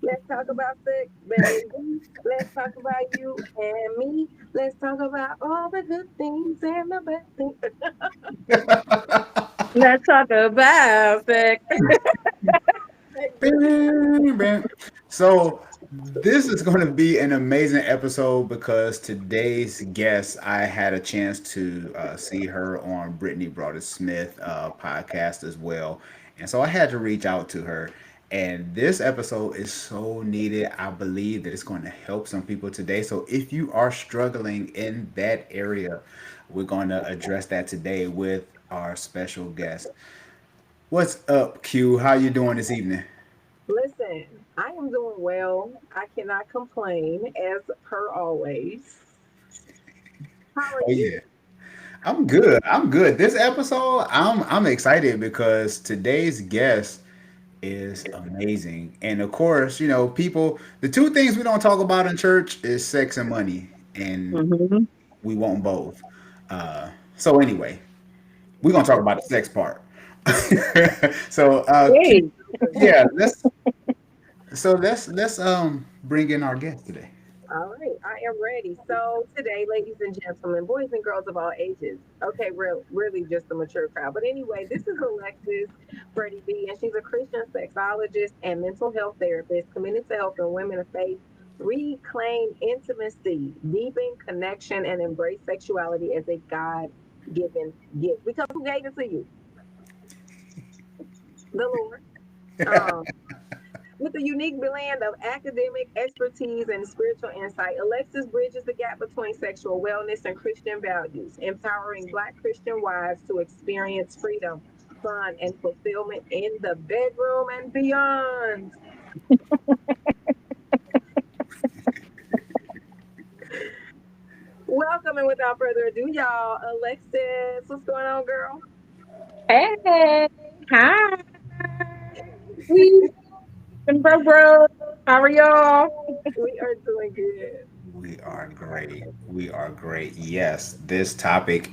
Let's talk about sex, baby. Let's talk about you and me. Let's talk about all the good things and the bad things. Let's talk about sex. Bing, bing. So this is going to be an amazing episode because today's guest, I had a chance to see her on Brittany Broader Smith podcast as well, and so I had to reach out to her. And this episode is so needed. I believe that it's going to help some people today. So if you are struggling in that area, we're going to address that today with our special guest. What's up, Q? How you doing this evening? Listen, I am doing well. I cannot complain as per always. How are Oh yeah. you? I'm good. I'm good. This episode, I'm excited because today's guest is amazing. And of course, people, the two things we don't talk about in church is sex and money, and Hmm. we want both. So anyway, we're gonna talk about the sex part. So Hey, yeah, let's bring in our guest today. All right, I am ready. So today, ladies and gentlemen, boys and girls of all ages. Okay, really just a mature crowd. But anyway, this is Alexis FreddyB, and she's a Christian sexologist and mental health therapist committed to helping women of faith reclaim intimacy, deepen connection, and embrace sexuality as a God-given gift. Because who gave it to you? The Lord. Um, With a unique blend of academic expertise and spiritual insight, Alexis bridges the gap between sexual wellness and Christian values, empowering Black Christian wives to experience freedom, fun, and fulfillment in the bedroom and beyond. Welcome, and without further ado, y'all, Alexis, what's going on, girl? hey, hi, sweet and bro. How are y'all? We are doing good. We are great. We are great. Yes, this topic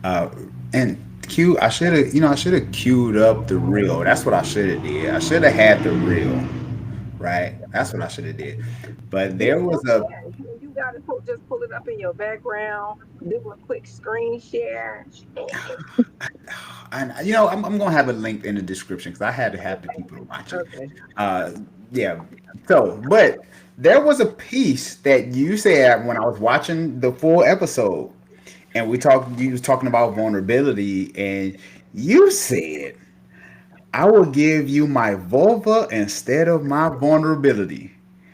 uh and Q. I should have queued up the reel. That's what I should have did. I should have had the reel, right? That's what I should have did. But Yeah, there was you a can. You got to just pull it up in your background, do a quick screen share. and I'm gonna have a link in the description because I had to have the people to watch it. Okay. Uh, yeah. So, but there was a piece that you said when I was watching the full episode, and we talked. You was talking about vulnerability, and you said, "I will give you my vulva instead of my vulnerability."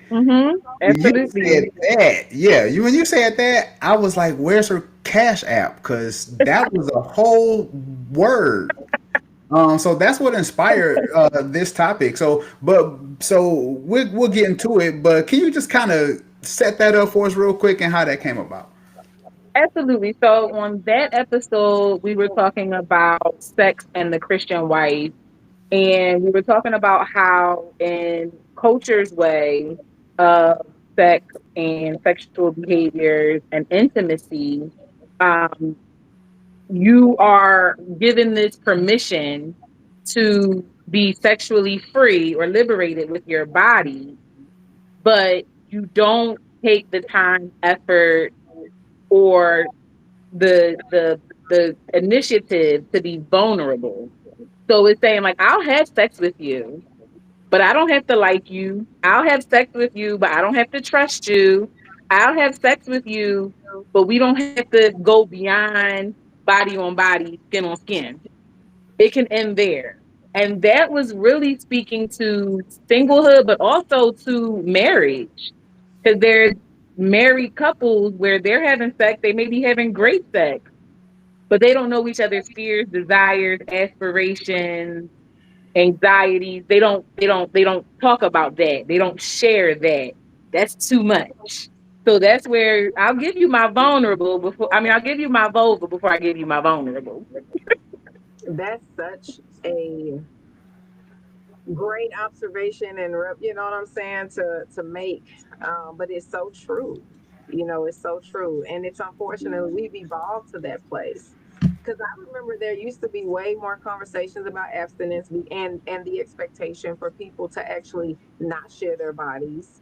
Mm-hmm. When you said Absolutely. that, yeah, when you said that, I was like, "Where's her Cash App?" Because that was a whole word. So that's what inspired this topic. So we'll get into it. But can you just kind of set that up for us real quick and how that came about? Absolutely. So on that episode, we were talking about sex and the Christian wife. And we were talking about how, in culture's way of sex and sexual behaviors and intimacy, um, you are given this permission to be sexually free or liberated with your body, but you don't take the time, effort, or the initiative to be vulnerable. So it's saying like, I'll have sex with you, but I don't have to like you. I'll have sex with you, but I don't have to trust you. I'll have sex with you, but we don't have to go beyond body on body, skin on skin. It can end there. And that was really speaking to singlehood, but also to marriage. Because there's married couples where they're having sex, they may be having great sex, but they don't know each other's fears, desires, aspirations, anxieties. They don't talk about that. They don't share that. That's too much. So that's where I'll give you my vulnerable before I'll give you my vulva before I give you my vulnerable. That's such a great observation and you know what I'm saying to make, but it's so true. You know, it's so true, and it's unfortunate we've evolved to that place. Because I remember there used to be way more conversations about abstinence and the expectation for people to actually not share their bodies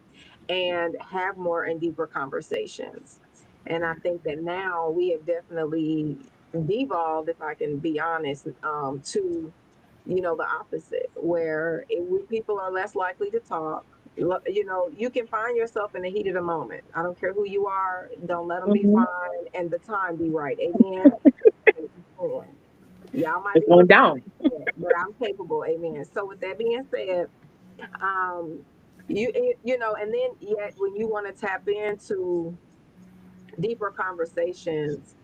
and have more and deeper conversations. And I think that now we have definitely devolved, if I can be honest, to the opposite, where people are less likely to talk. You can find yourself in the heat of the moment. I don't care who you are. Don't let them be Hmm. fine, and the time be right. Amen. Amen. Y'all might It's be going looking down. at that, but I'm capable. Amen. So with that being said, um, and then yet when you want to tap into deeper conversations,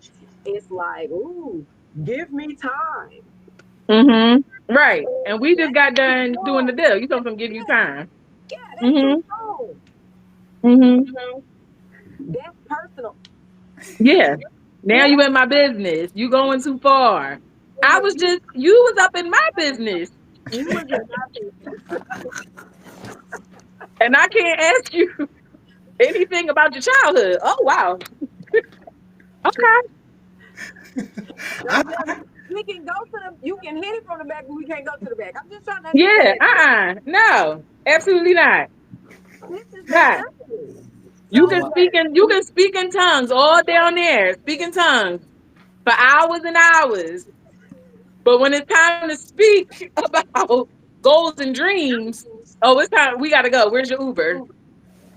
it's like, ooh, give me time. Hmm. Right. And we just That's got too done doing the long. deal. You told them give you time. Yeah, that's too Hmm. long. Hmm. That's personal. Yeah. Now you Yeah, in my business. You going too far. I yeah, was just, you was up in my business. you was in my business. And I can't ask you anything about your childhood. Oh, wow. Okay. No, yeah, we can go to you can hit it from the back, but we can't go to the back. I'm just trying to Yeah. understand. No, absolutely not. This is the Not. thing. So what? You can speak in tongues all down there. Speak in tongues for hours and hours. But when it's time to speak about goals and dreams, oh, it's time. We gotta go. Where's your Uber?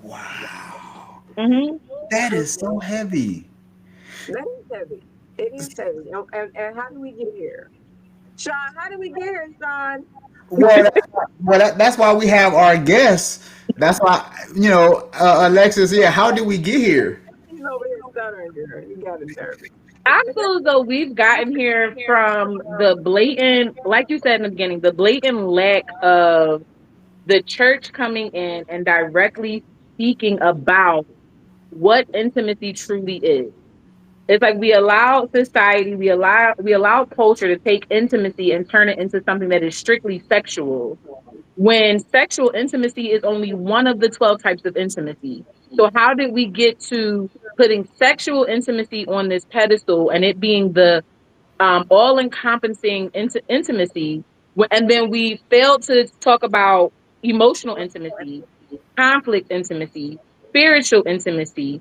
Wow. Hmm. That is Mhm. so heavy. That is heavy. It is heavy. And how do we get here? Sean, how do we get here, Sean? Well, that's why we have our guests. That's why, Alexis, yeah, how did we get here? He's over here stuttering, girl. You got it nervous. I feel as though we've gotten here from the blatant, like you said in the beginning, the blatant lack of the church coming in and directly speaking about what intimacy truly is. It's like we allow society, we allow culture to take intimacy and turn it into something that is strictly sexual. When sexual intimacy is only one of the 12 types of intimacy. So how did we get to putting sexual intimacy on this pedestal and it being the all encompassing intimacy? And then we failed to talk about emotional intimacy, conflict intimacy, spiritual intimacy.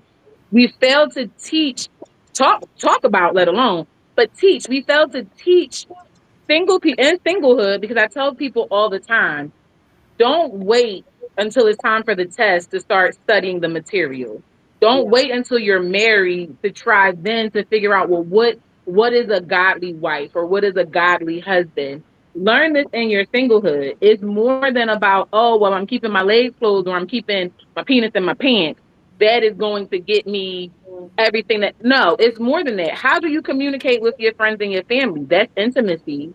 We failed to teach, talk about, let alone, but teach. We failed to teach single people and singlehood because I tell people all the time, don't wait until it's time for the test to start studying the material. Don't Yeah. wait until you're married to try then to figure out, well, what is a godly wife or what is a godly husband? Learn this in your singlehood. It's more than about, oh, well, I'm keeping my legs closed or I'm keeping my penis in my pants. That is going to get me everything that, no, it's more than that. How do you communicate with your friends and your family? That's intimacy.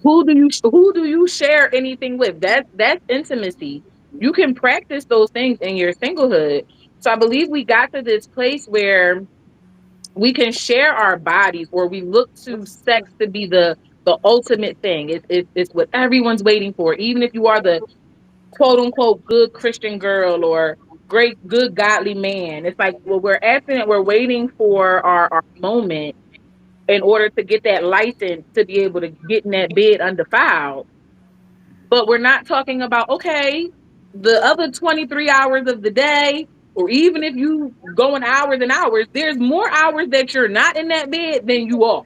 Who do you share anything with? That's intimacy. You can practice those things in your singlehood. So I believe we got to this place where we can share our bodies, or we look to sex to be the ultimate thing. It's what everyone's waiting for. Even if you are the quote unquote good Christian girl or great good godly man, it's like, well, we're asking it, we're waiting for our moment in order to get that license to be able to get in that bed undefiled. But we're not talking about, okay, the other 23 hours of the day, or even if you going hours and hours, there's more hours that you're not in that bed than you are.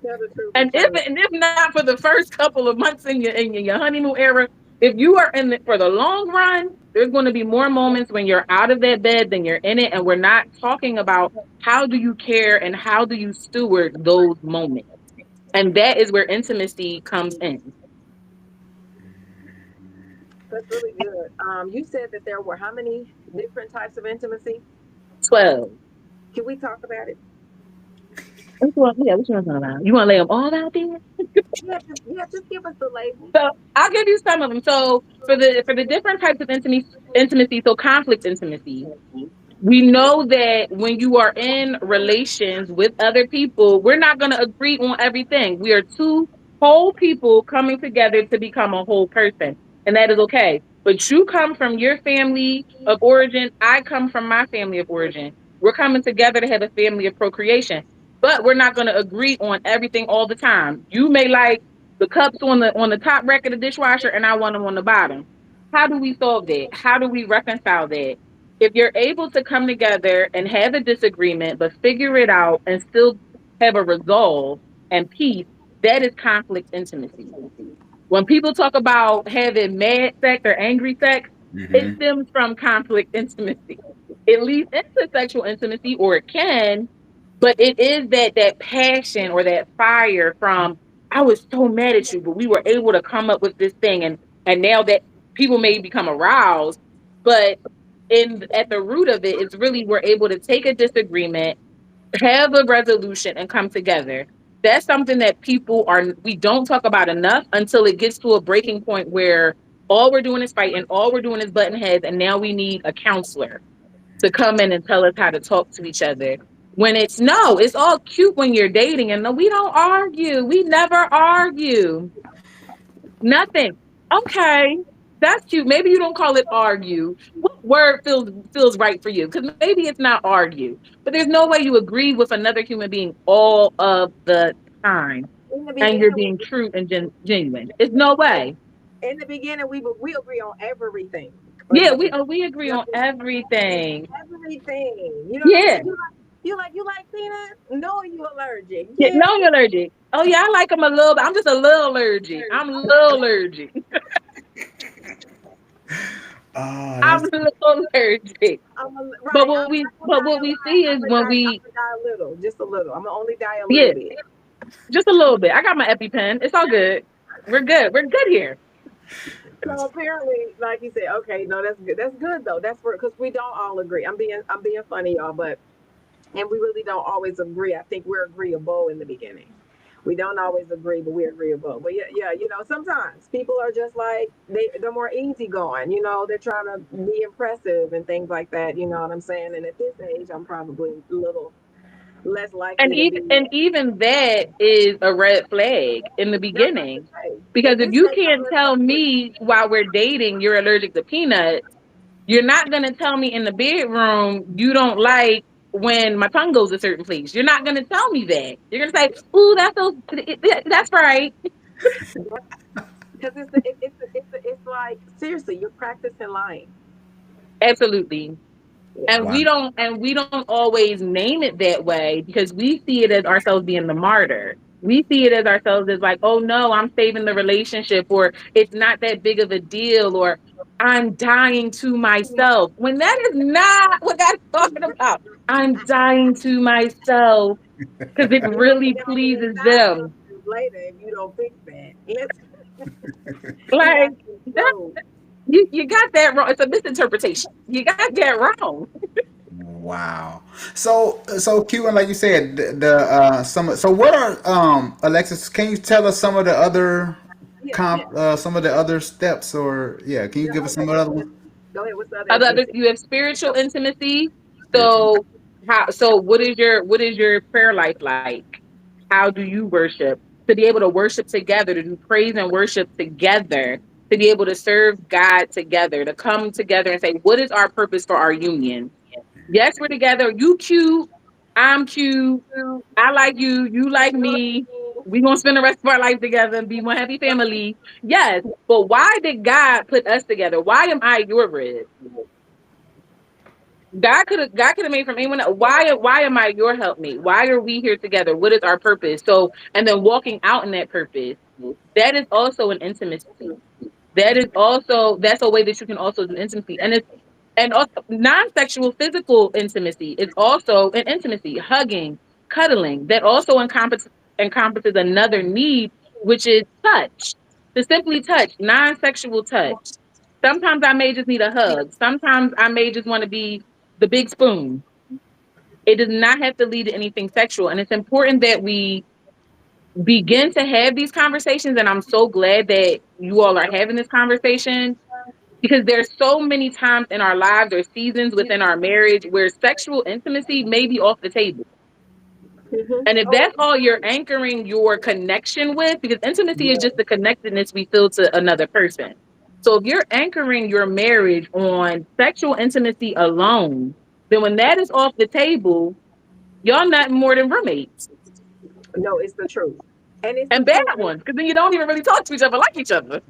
Tell the truth, And if Michelle. and if not for the first couple of months in your honeymoon era, if you are in it for the long run, there's going to be more moments when you're out of that bed than you're in it. And we're not talking about how do you care and how do you steward those moments. And that is where intimacy comes in. That's really good. You said that there were how many different types of intimacy? 12. Can we talk about it? What you want to talk about? You want to lay them all out there? Yeah, just give us the label. So I'll give you some of them. So for the different types of intimacy, so conflict intimacy, we know that when you are in relations with other people, we're not going to agree on everything. We are two whole people coming together to become a whole person, and that is okay. But you come from your family of origin, I come from my family of origin. We're coming together to have a family of procreation, but we're not going to agree on everything all the time. You may like the cups on the top rack of the dishwasher, and I want them on the bottom. How do we solve that? How do we reconcile that? If you're able to come together and have a disagreement, but figure it out and still have a resolve and peace, that is conflict intimacy. When people talk about having mad sex or angry sex, it Hmm. stems from conflict intimacy. It leads into sexual intimacy, or it can, but it is that passion or that fire from I was so mad at you, but we were able to come up with this thing, and now that people may become aroused, but in at the root of it is really we're able to take a disagreement, have a resolution, and come together. That's something that people are we don't talk about enough until it gets to a breaking point where all we're doing is fighting, all we're doing is button heads, and now we need a counselor to come in and tell us how to talk to each other. When it's no, it's all cute when you're dating, and no, we don't argue. We never argue. Nothing. Okay. That's cute. Maybe you don't call it argue. What word feels right for you? Because maybe it's not argue, but there's no way you agree with another human being all of the time, In the and you're beginning, being true and genuine. It's no way. in the beginning, we agree on everything. Yeah, You we agree know, on everything. everything. You know what I'm Yeah. saying? You like peanuts? No, you allergic. Yeah, Yeah, no, you're allergic. Oh yeah, I like them a little bit. I'm just a little allergic. I'm a little allergic. Oh, I'm a that's little allergic. right. I'm not gonna But die what a we lot. see is when I'm we gonna die a little, just a little. I'm gonna only die a little yeah, bit. just a little bit. I got my EpiPen. It's all good. We're good. We're good here. So that's apparently, like you said, okay, no, that's good. That's good though. That's for because we don't all agree. I'm being funny, y'all, but and we really don't always agree. I think we're agreeable in the beginning. We don't always agree, but we're agreeable. But yeah, sometimes people are just like they're more easygoing. They're trying to be impressive and things like that. You know what I'm saying? And at this age, I'm probably a little less likely to be. And even that is a red flag in the That's what I beginning. say. Because At if this you stage, I'm can't less tell likely. me while we're dating you're allergic to peanuts, you're not gonna tell me in the bedroom you don't like when my tongue goes a certain place. You're not gonna tell me that. You're gonna say, "Ooh, that's right." Because it's like seriously, you're practicing lying. Absolutely. Yeah. And we don't always name it that way because we see it as ourselves being the martyr. We see it as ourselves as like, oh no, I'm saving the relationship, or it's not that big of a deal, or I'm dying to myself. When that is not what God's talking about. I'm dying to myself because it You're gonna be really down the pleases inside them. sometimes later if you don't fix that. You Like got to that, improve. you got that wrong. It's a misinterpretation. You got that wrong. wow. So Q, and like you said, the so what are Alexis? Can you tell us some of the other Yeah, yeah. some of the other steps, or yeah? Can you The give us other some of the other ones? intimacy. Go ahead. What's the other Other intimacy? you have spiritual intimacy. Spiritual. So what is your prayer life like? How do you worship? To be able to worship together, to do praise and worship together, to be able to serve God together, to come together and say, what is our purpose for our union? Yes, we're together. You cute, I'm cute, I like you, you like me. We're gonna spend the rest of our life together and be one happy family. Yes. But why did God put us together? Why am I your rib? God could have made from anyone else. Why am I your helpmate? Why are we here together? What is our purpose? So and then walking out in that purpose, that is also an intimacy. That's a way that you can also do intimacy. And also non-sexual physical intimacy is also an intimacy, hugging, cuddling. That also encompasses another need, which is touch. To simply touch, non-sexual touch. Sometimes I may just need a hug. Sometimes I may just want to be the big spoon. It does not have to lead to anything sexual. And it's important that we begin to have these conversations. And I'm so glad that you all are having this conversation because there's so many times in our lives or seasons within our marriage where sexual intimacy may be off the table. Mm-hmm. And if Oh, that's all you're anchoring your connection with, because intimacy is just the connectedness we feel to another person. So if you're anchoring your marriage on sexual intimacy alone, then when that is off the table, y'all not more than roommates No, it's the truth. And it's the and bad truth. ones because then you don't even really talk to each other like each other.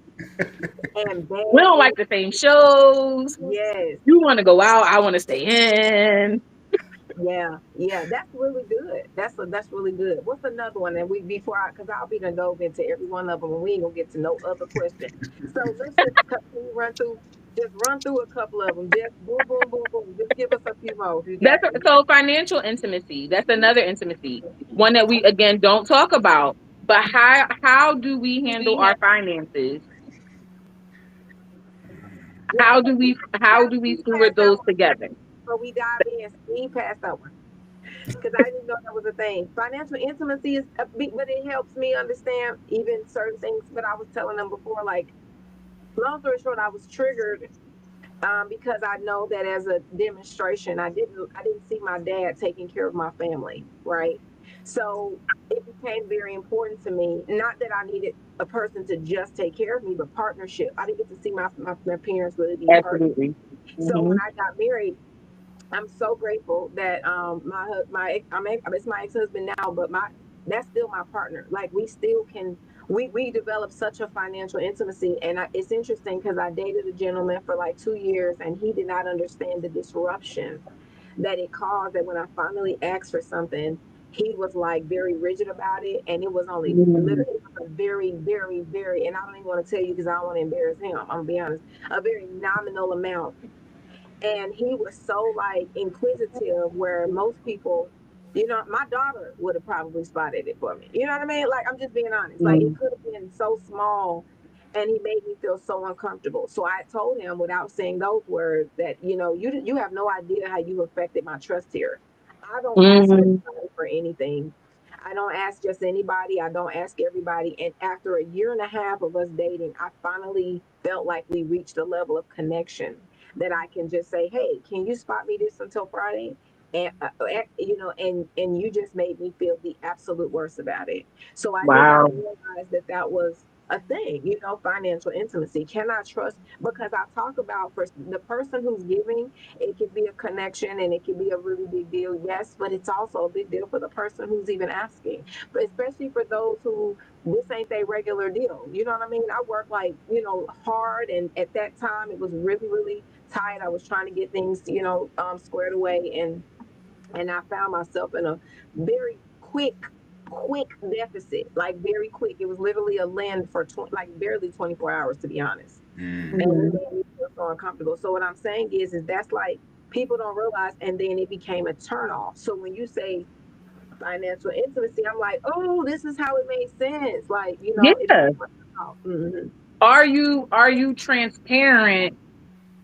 And We bad don't like ones. the same shows. Yes. You want to go out, I want to stay in. Yeah, yeah, that's really good. That's really good. What's another one? And we before I, because I'll be done dove into every one of them, and we ain't gonna get to no other question. So let's just can you run through a couple of them. Just boom, boom, boom, boom. Just give us a few more if you got any. So financial intimacy. That's another intimacy, one that we again don't talk about. But how do we handle our finances? Yeah, How do we speed past steward that those one. together? So we dive in, speed past that one because I didn't know that was a thing. Financial intimacy is a big, but it helps me understand even certain things. But I was telling them before, like long story short, I was triggered because I know that as a demonstration, I didn't see my dad taking care of my family, right? So it became very important to me. Not that I needed a person to just take care of me, but partnership. I didn't get to see my parents really be partners. Absolutely. So when Hmm. I got married, I'm so grateful that it's my ex husband now, but my that's still my partner. Like we still can we developed such a financial intimacy, and it's interesting because I dated a gentleman for like 2 years, and he did not understand the disruption that it caused. That when I finally asked for something, he was like very rigid about it, and it was only Mm. literally it was a very, very, very, and I don't even want to tell you because I don't want to embarrass him. I'm gonna be honest, a very nominal amount, and he was so like inquisitive where most people, my daughter would have probably spotted it for me, you know what I mean? Like, I'm just being honest, like it Mm. could have been so small, and he made me feel so uncomfortable. So I told him without saying those words that, you have no idea how you affected my trust here. I don't ask Mm. everybody for anything. I don't ask just anybody. I don't ask everybody. And after a year and a half of us dating, I finally felt like we reached a level of connection that I can just say, "Hey, can you spot me this until Friday?" And and you just made me feel the absolute worst about it. So I did not Wow. realize that that was a thing, financial intimacy. Can I trust? Because I talk about for the person who's giving, it could be a connection and it can be a really big deal, yes, but it's also a big deal for the person who's even asking, but especially for those who this ain't their regular deal. You know what I mean? I work like, hard. And at that time, it was really, really tight. I was trying to get things, squared away. And I found myself in a very quick deficit, like very quick. It was literally a lend for like barely 24 hours, to be honest. Mm. And it Mm. made me feel so uncomfortable. So what I'm saying is that's like people don't realize, and then it became a turn off. So when you say financial intimacy, I'm like, oh, this is how it made sense. Like, it Yeah. became a turn off. Mm-hmm. Are you transparent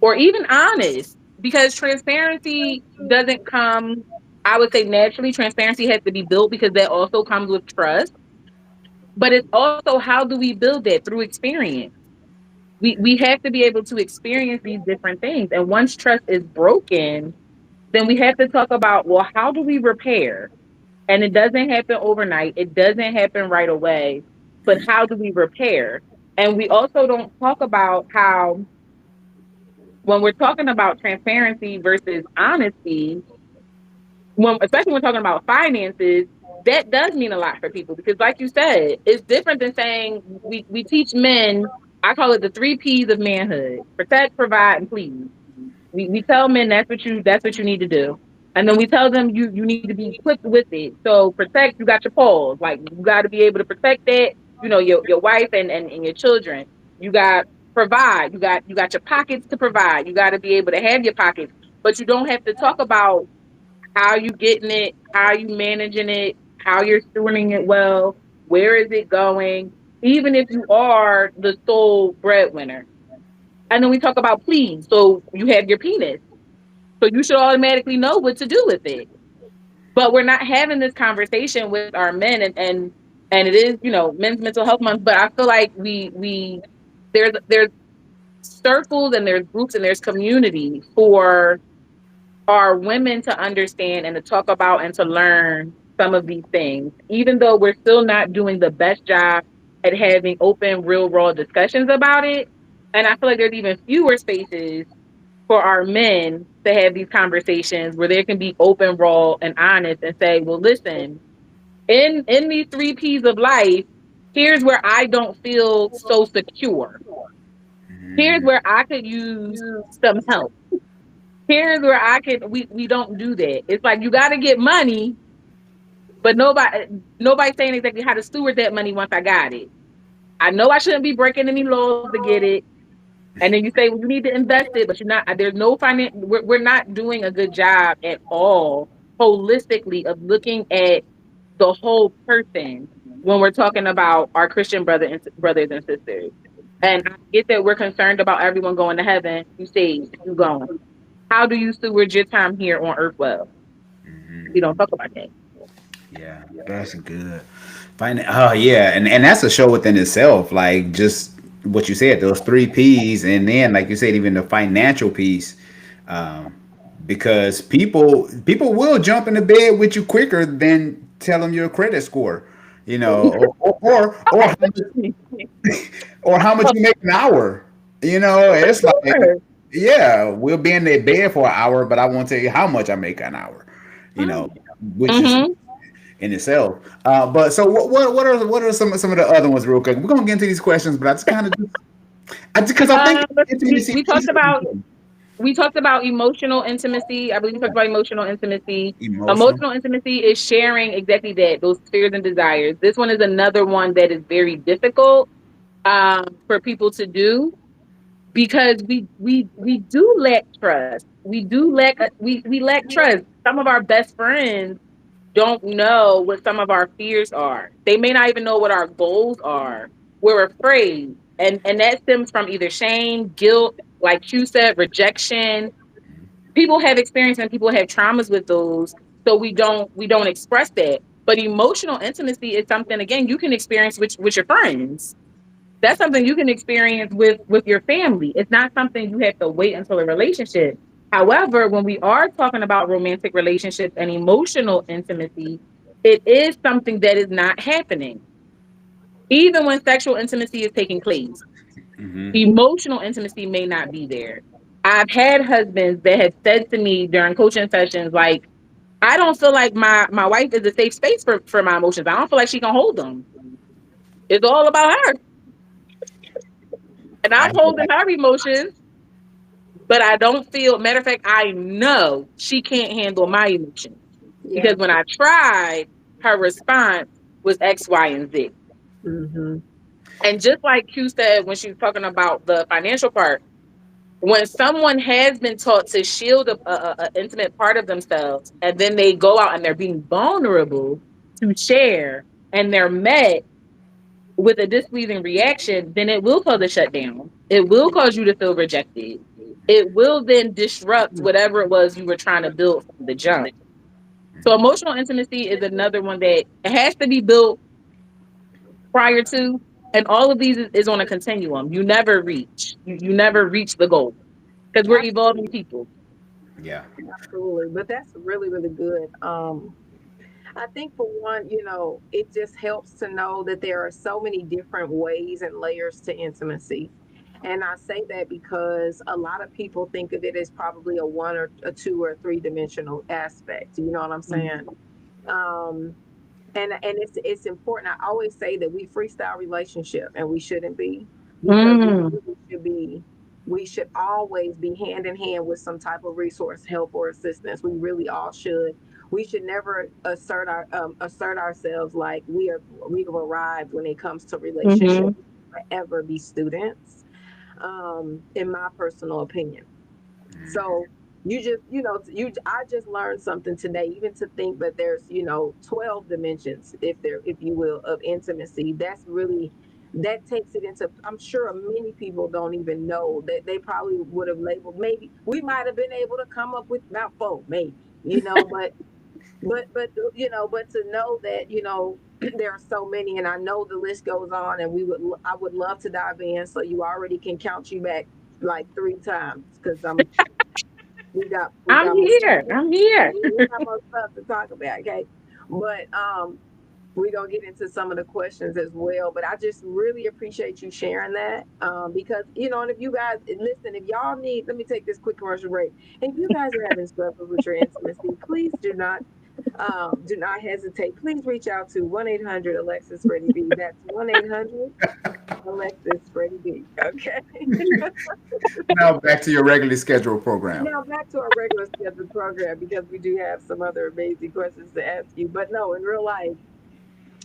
or even honest? Because transparency doesn't come, I would say naturally, transparency has to be built because that also comes with trust. But it's also how do we build that through experience? We have to be able to experience these different things. And once trust is broken, then we have to talk about, well, how do we repair? And it doesn't happen overnight. It doesn't happen right away. But how do we repair? And we also don't talk about how, when we're talking about transparency versus honesty, especially when we're talking about finances, that does mean a lot for people because, like you said, it's different than saying we teach men. I call it the three P's of manhood: protect, provide, and please. We tell men that's what you need to do, and then we tell them you need to be equipped with it. So protect, you got your paws, like you got to be able to protect that. Your wife and your children. You got provide. You got your pockets to provide. You got to be able to have your pockets, but you don't have to talk about how you getting it, how you managing it, how you're stewarding it well, where is it going, even if you are the sole breadwinner. And then we talk about please. So you have your penis. So you should automatically know what to do with it. But we're not having this conversation with our men, and it is, men's mental health month, but I feel like there's circles and there's groups and there's community for are women to understand and to talk about and to learn some of these things, even though we're still not doing the best job at having open, real, raw discussions about it. And I feel like there's even fewer spaces for our men to have these conversations where there can be open, raw, and honest and say, well, listen, in these three P's of life, here's where I don't feel so secure. Here's Mhm. where I could use some help. Here's where I could we don't do that. It's like you gotta get money, but nobody's saying exactly how to steward that money once I got it. I know I shouldn't be breaking any laws to get it. And then you say, well, you need to invest it, but you're not, there's no finance, we're not doing a good job at all holistically of looking at the whole person when we're talking about our Christian brothers and sisters. And I get that we're concerned about everyone going to heaven. You say you going. How do you steward your time here on earth well? We don't talk about that. Yeah, that's good. Oh yeah, and that's a show within itself. Like just what you said, those three P's, and then like you said, even the financial piece. Um, because people will jump into bed with you quicker than tell them your credit score, you know, or how much you make an hour. You know, For it's like, sure. yeah, we'll be in their bed for an hour, but I won't tell you how much I make an hour. You know, which is Mm-hmm. in itself. But so what are some of the other ones real quick? We're gonna get into these questions, but I just kind of because I think We, intimacy we piece talked is about important. we talked about emotional intimacy. I believe we talked about emotional intimacy. Emotional. Emotional intimacy is sharing exactly that, those fears and desires. This one is another one that is very difficult for people to do because we do lack trust. We lack trust. Some of our best friends don't know what some of our fears are. They may not even know what our goals are. We're afraid. And that stems from either shame, guilt, like you said, rejection. People have experience and people have traumas with those. So we don't express that. But emotional intimacy is something again you can experience with your friends. That's something you can experience with your family. It's not something you have to wait until a relationship. However, when we are talking about romantic relationships and emotional intimacy, it is something that is not happening. Even when sexual intimacy is taking place, emotional intimacy may not be there. I've had husbands that have said to me during coaching sessions, like, I don't feel like my wife is a safe space for my emotions. I don't feel like she can hold them. It's all about her. And I I'm hear holding that. her emotions, but I don't feel, matter of fact, I know she can't handle my emotions. Yeah. Because when I tried, her response was X, Y, and Z. Mm-hmm. And just like Q said when she was talking about the financial part, when someone has been taught to shield a intimate part of themselves, and then they go out and they're being vulnerable to share, and they're met with a displeasing reaction, then it will cause a shutdown. It will cause you to feel rejected. It will then disrupt whatever it was you were trying to build from the jump. So emotional intimacy is another one that it has to be built prior to, and all of these is on a continuum. You never reach. You never reach the goal because we're evolving people. Yeah. Absolutely. But that's really, really good. I think for one, it just helps to know that there are so many different ways and layers to intimacy. And I say that because a lot of people think of it as probably a one or a two or three dimensional aspect. You know what I'm saying? Um, and it's important. I always say that we freestyle relationship and we shouldn't be, because we Mm, really should be. We should always be hand in hand with some type of resource, help, or assistance. We really all should. We should never assert ourselves like we've arrived when it comes to relationship. hmm Ever be students, in my personal opinion. So I just learned something today, even to think that there's 12 dimensions, if you will, of intimacy. That takes it into, I'm sure many people don't even know that. They probably would have labeled, maybe we might have been able to come up with about four, maybe, but to know that, there are so many, and I know the list goes on, and I would love to dive in, so you already can count you back like three times, because we I'm got more here. I'm here. we got more stuff to talk about. Okay, but we're gonna get into some of the questions as well. But I just really appreciate you sharing that, because and if you guys listen, if y'all need, let me take this quick commercial break. If you guys are having struggles with your intimacy, please do not hesitate. Please reach out to 1-800 Alexis Freddie B. That's 1-800 Alexis Freddie B. Okay. Now back to your regularly scheduled program. Now back to our regular scheduled program because we do have some other amazing questions to ask you. But no, in real life,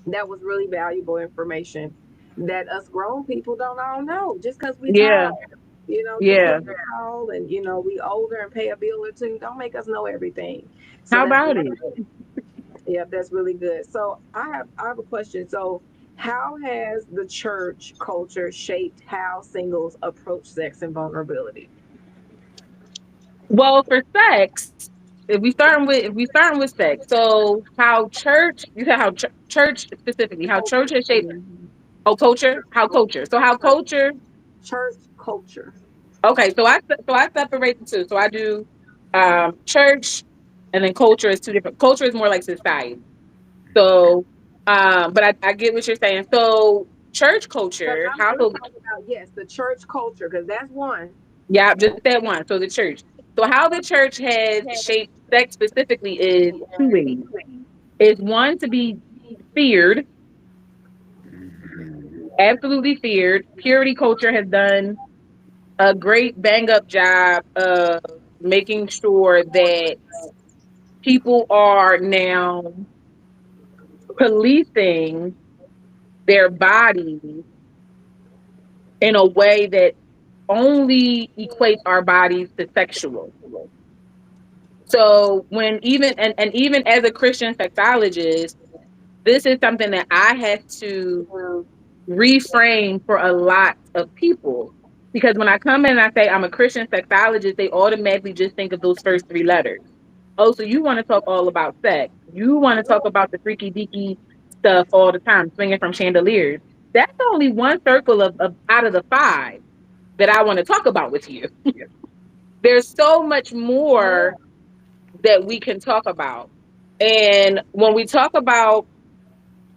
that was really valuable information that us grown people don't all know. Just because we Yeah, tall, just yeah. because we're tall and we older and pay a bill or two, don't make us know everything. So How that's about really it? good. Yeah, that's really good. So I have a question. So how has the church culture shaped how singles approach sex and vulnerability? Well, for sex, if we starting with sex, so how church you said how church specifically how church Culture. has shaped Mhm. culture, how culture. So how culture. Church culture. Okay, so I separate the two. So I do church, and then culture is two different. Culture is more like society. So, but I get what you're saying. So church Because culture, I'm household. talking about, yes, the church culture, because that's one. Yeah, just that one. So the church. So how the church has shaped sex specifically is two ways. Is one to be feared, absolutely feared. Purity culture has done a great bang up job of making sure that people are now policing their bodies in a way that only equates our bodies to sexual. So when even even as a Christian sexologist, this is something that I had to reframe for a lot of people. Because when I come in and I say I'm a Christian sexologist, they automatically just think of those first three letters. Oh, so you want to talk all about sex. You want to talk about the freaky deaky stuff all the time, swinging from chandeliers. That's only one circle of out of the five that I want to talk about with you. There's so much more that we can talk about. And when we talk about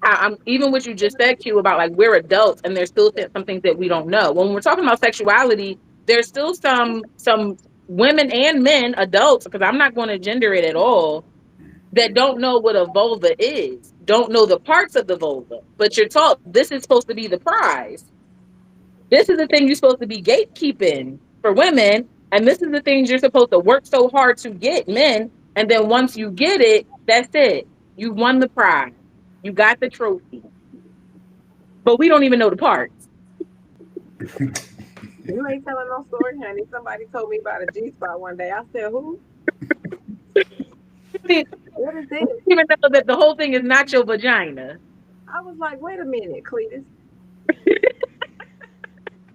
I'm even what you just said, Q, about like we're adults and there's still some things that we don't know. When we're talking about sexuality, there's still some women and men, adults, because I'm not going to gender it at all, that don't know what a vulva is, don't know the parts of the vulva. But you're taught this is supposed to be the prize. This is the thing you're supposed to be gatekeeping for women, and this is the things you're supposed to work so hard to get men. And then once you get it, that's it. You won the prize. You got the trophy, but we don't even know the parts. You ain't telling no story, honey. Somebody told me about a G spot one day. I said, who? We What is don't this? even know that the whole thing is not your vagina. I was like, wait a minute, Cletus.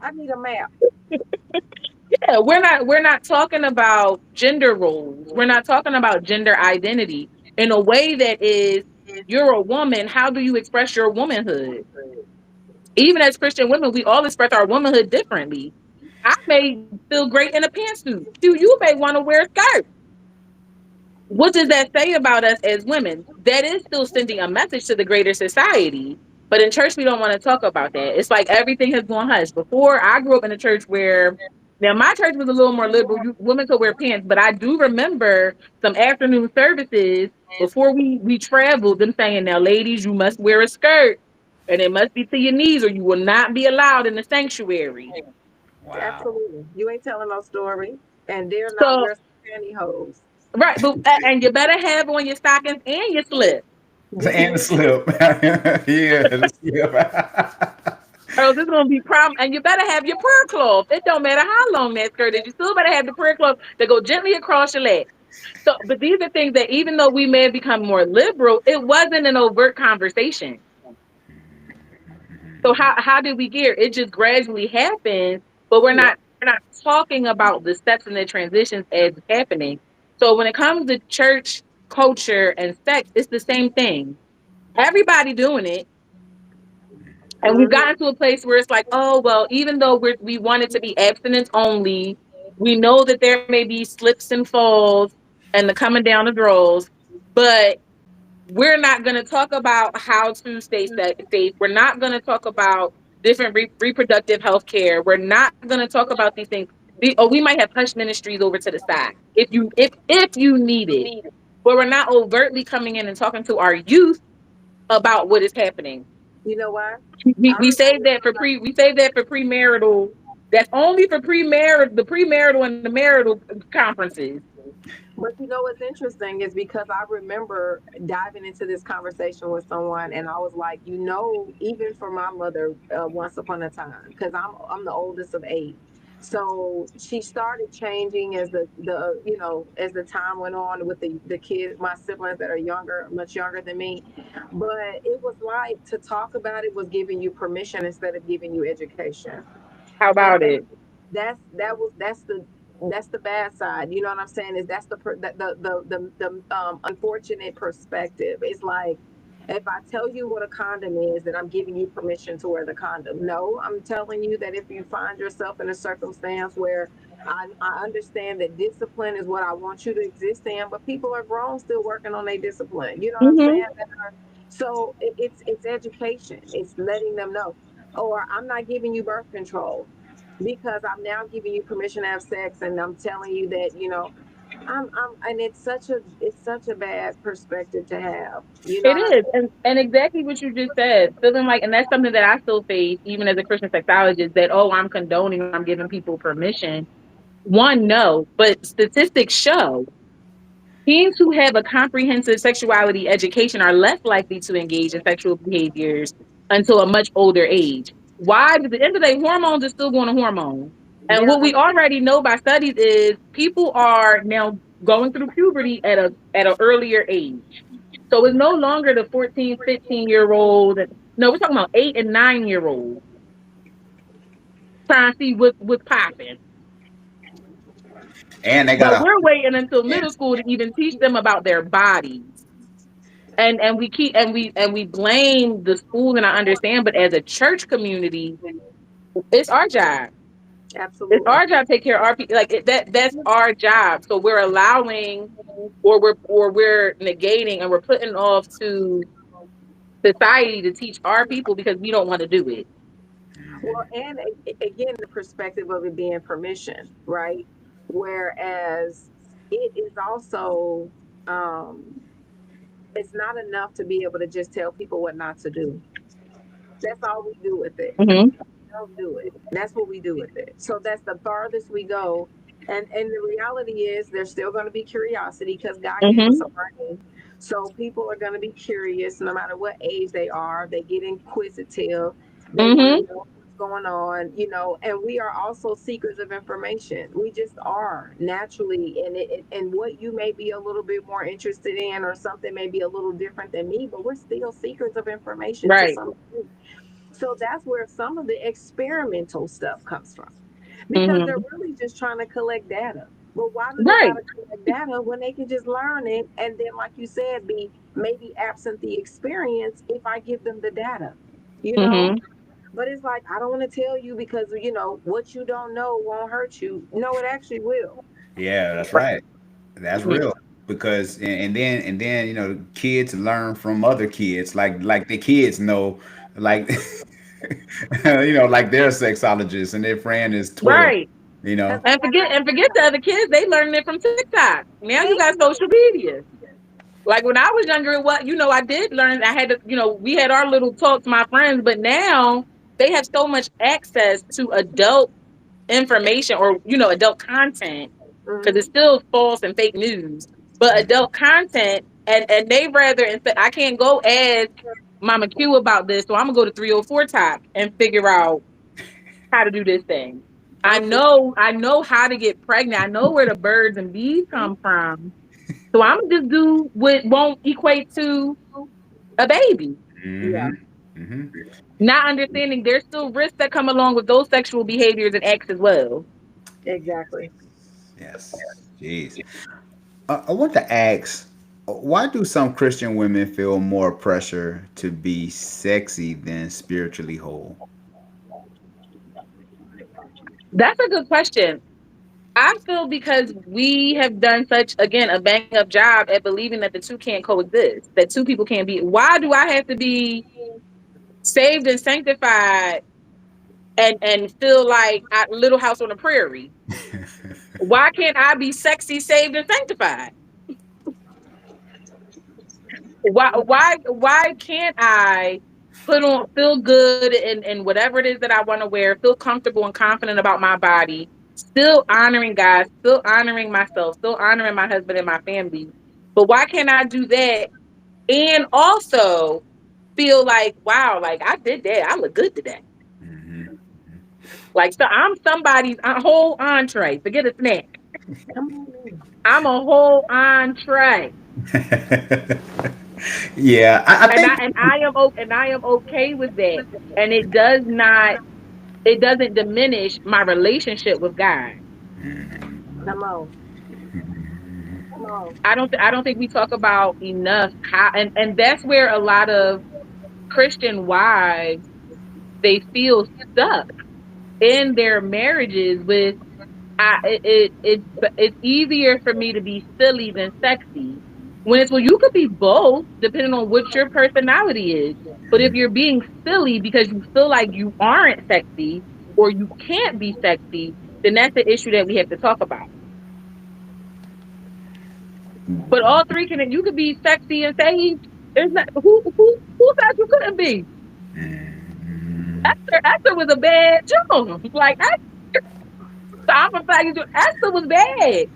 I need a map. Yeah, we're not talking about gender roles. We're not talking about gender identity in a way that is you're a woman. How do you express your womanhood? Even as Christian women, we all express our womanhood differently. I may feel great in a pantsuit. You may want to wear a skirt. What does that say about us as women? That is still sending a message to the greater society. But in church, we don't want to talk about that. It's like everything has gone hush. Before, I grew up in a church where, now my church was a little more liberal. Women could wear pants, but I do remember some afternoon services before we traveled, them saying, now, ladies, you must wear a skirt and it must be to your knees or you will not be allowed in the sanctuary. Wow. Absolutely. You ain't telling no story. And dare not So, wear some pantyhose. right, but and you better have on your stockings and your slip. And the slip. Yeah, the slip. Or else it's gonna be problem. And you better have your prayer cloth. It don't matter how long that skirt is. You still better have the prayer cloth that go gently across your leg. So, but these are things that even though we may have become more liberal, it wasn't an overt conversation. So how did we get here? It just gradually happened, but we're not talking about the steps and the transitions as it's happening. So when it comes to church culture and sex, it's the same thing. Everybody doing it. And we've Mm-hmm. gotten to a place where it's like, oh, well, even though we want it to be abstinence only, we know that there may be slips and falls and the coming down of draws, but we're not going to talk about how to stay safe. We're not going to talk about different reproductive health care. We're not going to talk about these things. We might have hush ministries over to the side if you need it, but we're not overtly coming in and talking to our youth about what is happening. You know why? We, I we save remember. that for premarital. That's only for premarital and the marital conferences. But you know what's interesting is because I remember diving into this conversation with someone, and I was like, even for my mother, once upon a time, because I'm the oldest of eight, so she started changing as as the time went on with the kids, my siblings that are younger, much younger than me. But it was like to talk about it was giving you permission instead of giving you education. How And about it? that's the bad side. You know what I'm saying? Is that's the unfortunate perspective. It's like if I tell you what a condom is, then I'm giving you permission to wear the condom. No, I'm telling you that if you find yourself in a circumstance where I understand that discipline is what I want you to exist in, but people are grown still working on their discipline. You know what I'm Hmm. saying? So it's education. It's letting them know. Or I'm not giving you birth control because I'm now giving you permission to have sex, and I'm telling you that and it's such a bad perspective to have. You know It what I'm is, and exactly what you just said. Feeling like, and that's something that I still face, even as a Christian sexologist. That I'm condoning, I'm giving people permission. One, no, but statistics show teens who have a comprehensive sexuality education are less likely to engage in sexual behaviors until a much older age. Why? Because at the end of the day, hormones are still going to hormone. saying? And Yeah, what we already know by studies is people are now going through puberty at an earlier age. So it's no longer the 14, 15-year old. No, we're talking about 8 and 9-year olds trying to see what's popping. And they got But a we're waiting until and, middle school to even teach them about their bodies. And we keep and we blame the school, and I understand, but as a church community, it's our job. It's absolutely. our job to take care of our people. Like that's our job. So we're allowing, or we're negating, and we're putting off to society to teach our people because we don't want to do it. Well, and again, the perspective of it being permission, right? Whereas it is also, um, it's not enough to be able to just tell people what not to do. That's all we do with it. Hmm. Don't do it. That's what we do with it. So that's the farthest we go. And the reality is there's still going to be curiosity because God gave us Hmm. a brain. So people are going to be curious no matter what age they are. They get inquisitive. They want to Hmm. know what's going on. And we are also seekers of information. We just are naturally. And what you may be a little bit more interested in or something may be a little different than me, but we're still seekers of information to Right. some degree. So that's where some of the experimental stuff comes from because they're Hmm. really just trying to collect data. But why do they got Right. to collect data when they can just learn it and then, like you said, be maybe absent the experience if I give them the data, you know? Hmm. But it's like, I don't want to tell you because, what you don't know won't hurt you. No, it actually will. yeah, that's right. That's Mhm. real because and then kids learn from other kids like the kids know like like their sexologist and their friend is 12, Right. you know. Because they got And forget the other kids, they learning it from TikTok. Now you thank got you. social media. Like when I was younger, I did learn. I had to, we had our little talks, my friends, but now they have so much access to adult information, or adult content, because it's Hmm. still false and fake news, but adult content, and they rather, instead, I can't go ask Mama Q about this, so I'm gonna go to 304 Top and figure out how to do this thing. I Okay. know, I know how to get pregnant. I know where the birds and bees come from. So I'm gonna just do what won't equate to a baby. Yeah, Mm-hmm. Mm-hmm. Not understanding there's still risks that come along with those sexual behaviors and acts as well. exactly. Yes. Jeez. I want to ask, why do some Christian women feel more pressure to be sexy than spiritually whole? That's a good question. I feel because we have done such, again, a bang up job at believing that the two can't coexist, that two people can't be. Why do I have to be saved and sanctified and feel like Little House on the Prairie? Why can't I be sexy, saved, and sanctified? Why can't I feel good in whatever it is that I want to wear, feel comfortable and confident about my body, still honoring God, still honoring myself, still honoring my husband and my family. But why can't I do that and also feel like, wow, like I did that. I look good today. Mhm. Like, so I'm somebody's whole entree. Forget a snack. Come on in. I'm a whole entree. Yeah, I And think. I am okay with that. And it doesn't diminish my relationship with God. Come on. Come on. I don't think we talk about enough how, and that's where a lot of Christian wives, they feel stuck in their marriages with it's easier for me to be silly than sexy. When it's, well, you could be both depending on what your personality is. But if you're being silly because you feel like you aren't sexy or you can't be sexy, then that's the issue that we have to talk about. But all three can, you could be sexy and saved. There's not who said you couldn't be? Esther was a bad Joan. Like so I'm a fact Esther was bad.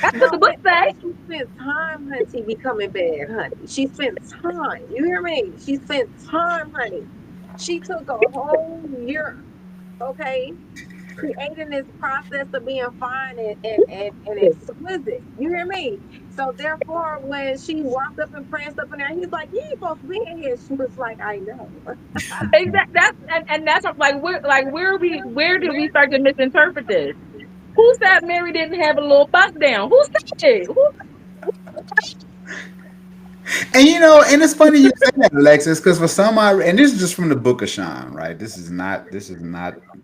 That's what No, the book say. but she spent time, honey, becoming bad, honey. She spent time. You hear me? She spent time, honey. She took a whole year, okay, creating this process of being fine and exquisite. You hear me? So therefore, when she walked up and pranced up in there, he's like, "You ain't supposed to be in here." She was like, "I know." Exactly. That's where did we start to misinterpret this? Who said Mary didn't have a little bust down? Who said it? Who And and it's funny you say that, Alexis, because for some and this is just from the Book of Shon, right? This is not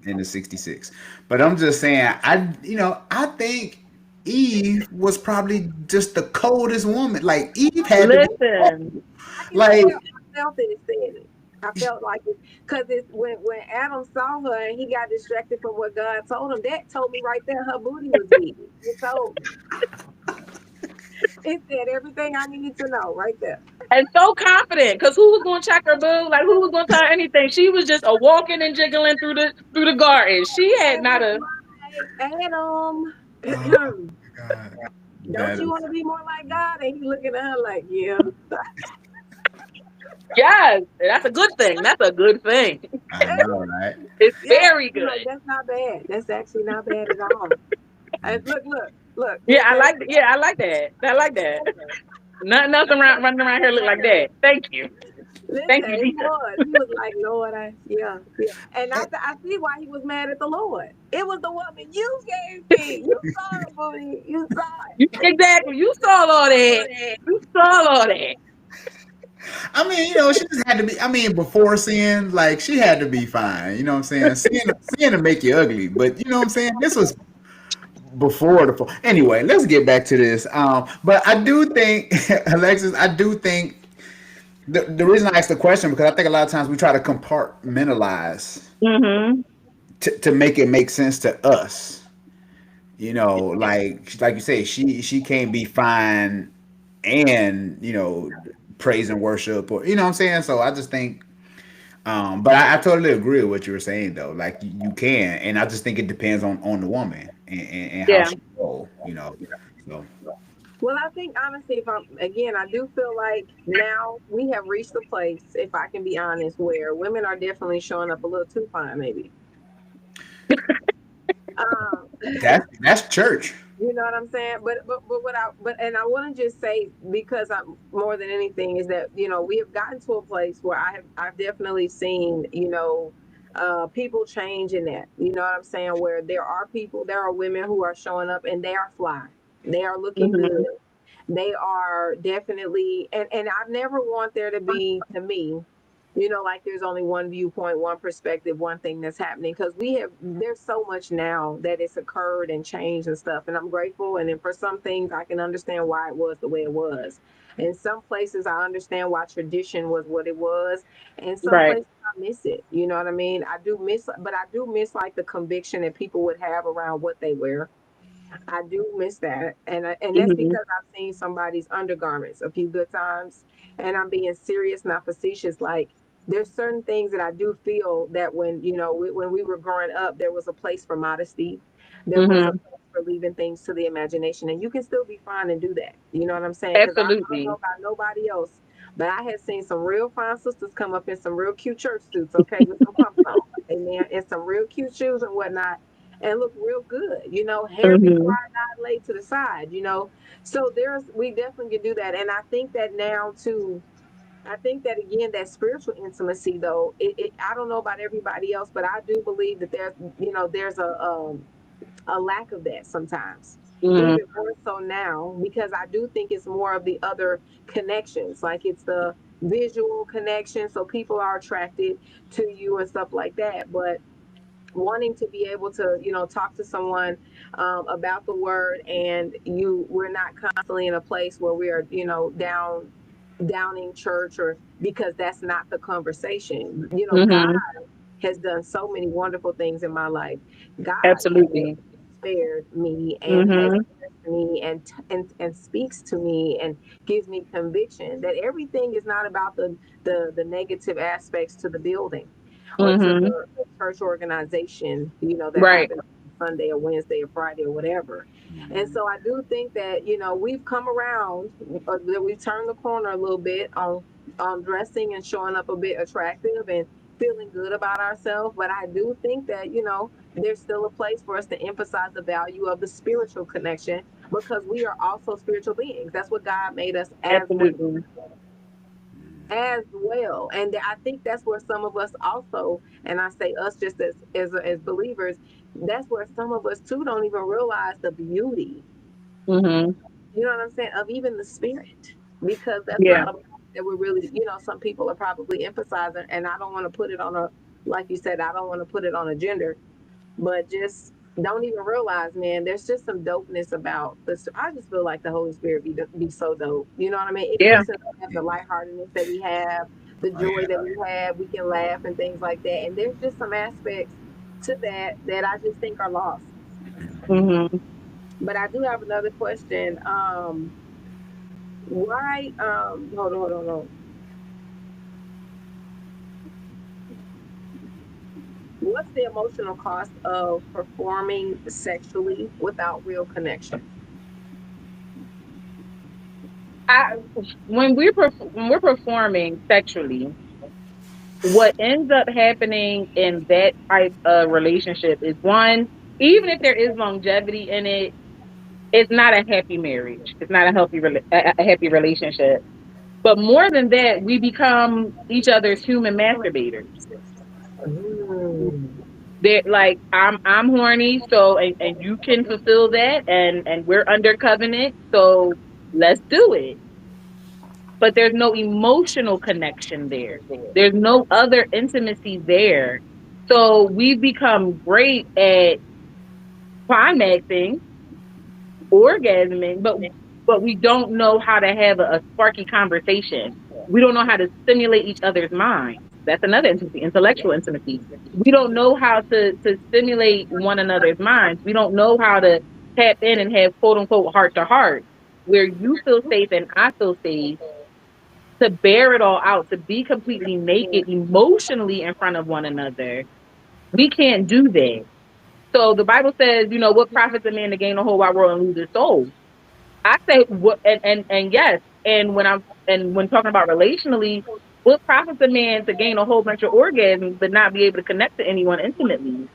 in the 66. But I'm just saying, I think Eve was probably just the coldest woman. Like Eve had to be cold. listen? Like I felt it. It said it. I felt like it because it's when Adam saw her and he got distracted from what God told him. That told me right there her booty was big. It told me. It said everything I needed to know right there. And so confident, because who was gonna check her boo? Like who was gonna tell her anything? She was just a walking and jiggling through the garden. She had And not was a like, Adam, oh my God, don't that you is want to be more like God? And he looking at her like, yeah. yes. That's a good thing. That's a good thing. I know, right? It's Yeah, very I'm like, good. that's not bad. That's actually not bad at all. And look, Yeah, listen, I like that. I like that. Nothing running around here look like that. Thank you. Thank you, listen, he Jesus. was. He was like, Lord, yeah. And And, I see why he was mad at the Lord. It was the woman you gave me. You saw her booty. You saw Exactly. You saw all that. it. You saw all that. I mean, she just had to be. I mean, before sin, like she had to be fine. You know what I'm saying? Sin to make you ugly, but you know what I'm saying. This was before the fall. Anyway, let's get back to this. But I do think, Alexis, I do think the reason I asked the question because I think a lot of times we try to compartmentalize Mm-hmm. to make it make sense to us. Like you say, she can't be fine and praise and worship, or what I'm saying. So I just think, but I totally agree with what you were saying though. Like you can, and I just think it depends on the woman and how Yeah. she roll. So Well, I think honestly, if I'm again, I do feel like now we have reached a place, if I can be honest, where women are definitely showing up a little too fine, maybe. Um, that's church. You know what I'm saying? But what I but and I want to just say because I'm more than anything is that we have gotten to a place where I've definitely seen people change in that. You know what I'm saying? Where there are women who are showing up and they are fly. They are looking Mm-hmm. good. They are definitely and I've never want there to be to me. Like there's only one viewpoint, one perspective, one thing that's happening, because there's so much now that it's occurred and changed and stuff, and I'm grateful. And then for some things I can understand why it was the way it was. In some places I understand why tradition was what it was, and some Right. places I miss it. You know what I mean? I do miss, but I do miss like the conviction that people would have around what they wear. I do miss that, and that's Mhm. because I've seen somebody's undergarments a few good times, and I'm being serious, not facetious. Like there's certain things that I do feel that when when we were growing up, there was a place for modesty, there was a Mhm. place for leaving things to the imagination, and you can still be fine and do that. You know what I'm saying? Because I don't know Absolutely. about nobody else, but I had seen some real fine sisters come up in some real cute church suits, okay, with some pumps on, amen, and some real cute shoes and whatnot, and look real good, hair be Mhm. fried out, laid to the side. So we definitely can do that. And I think that now too, I think that again, that spiritual intimacy though, I don't know about everybody else, but I do believe that there's a lack of that sometimes. Mhm. Even more so now, because I do think it's more of the other connections, like it's the visual connection, so people are attracted to you and stuff like that. But wanting to be able to talk to someone about the word, and we're not constantly in a place where we are downing church, or because that's not the conversation. God Mhm. has done so many wonderful things in my life. God has Absolutely. spared me and has Mhm. blessed me, and speaks to me and gives me conviction that everything is not about the negative aspects to the building or to Mhm. the church organization, that Right. happens Sunday or Wednesday or Friday or whatever. And so I do think that, we've come around, that we've turned the corner a little bit on dressing and showing up a bit attractive and feeling good about ourselves. But I do think that, there's still a place for us to emphasize the value of the spiritual connection, because we are also spiritual beings. That's what God made us Absolutely. as well. And I think that's where some of us also, and I say us just as believers, that's where some of us too don't even realize the beauty, Mhm. what I'm saying, of even the spirit, because that's Yeah. not a that we're really, some people are probably emphasizing. And I don't want to put it on a, like you said, I don't want to put it on a gender, but just don't even realize, man, there's just some dopeness about this. I just feel like the Holy Spirit be so dope. You know what I mean? It Yeah. makes us have the lightheartedness that we have, the Oh joy yeah. that we have. We can laugh and things like that. And there's just some aspects to that I just think are lost. Mhm. But I do have another question. Why? Hold on. What's the emotional cost of performing sexually without real connection? I when we're performing sexually, what ends up happening in that type of relationship is, one, even if there is longevity in it, it's not a happy marriage. It's not a a happy relationship. But more than that, we become each other's human masturbators. Mm. They're like, I'm horny, so and you can fulfill that, and we're under covenant, so let's do it. But there's no emotional connection there. There's no other intimacy there. So we've become great at climaxing, orgasming, but we don't know how to have a sparky conversation. We don't know how to stimulate each other's minds. That's another intimacy, intellectual intimacy. We don't know how to stimulate one another's minds. We don't know how to tap in and have quote unquote heart to heart, where you feel safe and I feel safe, to bear it all out, to be completely naked emotionally in front of one another. We can't do that. So the Bible says, what profits a man to gain the whole wide world and lose his soul? I say what, and yes, and when talking about relationally, what profits a man to gain a whole bunch of orgasms but not be able to connect to anyone intimately?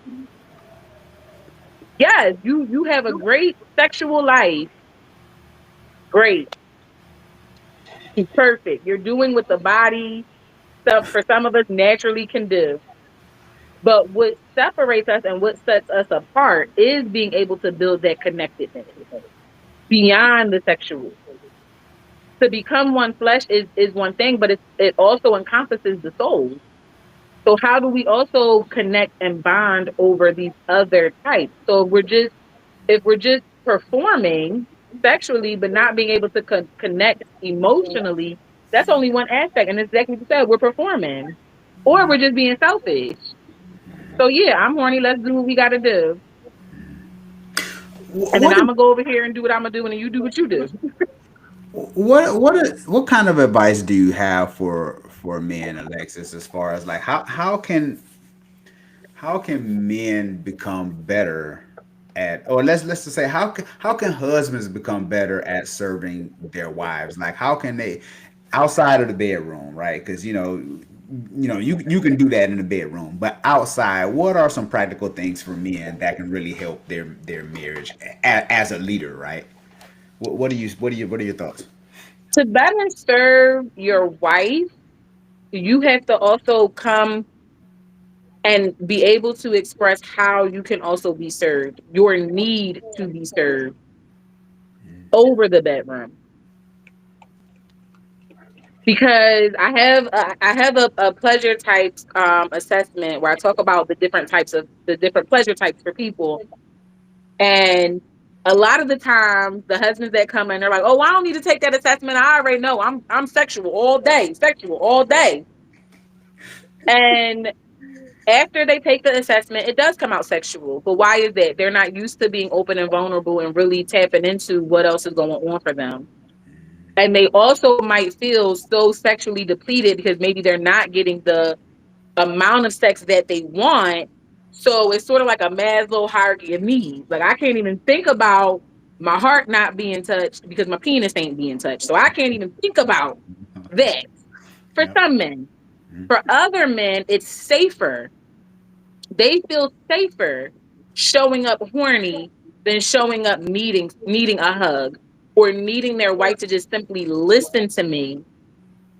Yes, you have a great sexual life, great, perfect. You're doing what the body, for some of us, naturally can do. But what separates us and what sets us apart is being able to build that connectedness beyond the sexual. To become one flesh is one thing, but it also encompasses the soul. So how do we also connect and bond over these other types? So if we're just performing sexually but not being able to connect emotionally, that's only one aspect. And it's exactly what you said, we're performing. Or we're just being selfish. So yeah, I'm horny, let's do what we gotta do. And then What I'm gonna go over here and do what I'm gonna do, and then you do what you do. what kind of advice do you have for men, Alexis, as far as like how can men become better at, or let's just say how can husbands become better at serving their wives? Like how can they, outside of the bedroom, right? Because you can do that in the bedroom, but outside, what are some practical things for men that can really help their marriage as a leader, right? What are your thoughts? To better serve your wife, you have to also come and be able to express how you can also be served, your need to be served over the bedroom. Because I have a pleasure types assessment where I talk about the different pleasure types for people. And a lot of the times the husbands that come in, they're like, oh, I don't need to take that assessment. I already know I'm sexual all day. And after they take the assessment, it does come out sexual. But why is that? They're not used to being open and vulnerable and really tapping into what else is going on for them. And they also might feel so sexually depleted because maybe they're not getting the amount of sex that they want. So it's sort of like a Maslow hierarchy of needs. Like I can't even think about my heart not being touched because my penis ain't being touched. So I can't even think about that for Yep. some men. For other men, it's safer. They feel safer showing up horny than showing up needing a hug or needing their wife to just simply listen to me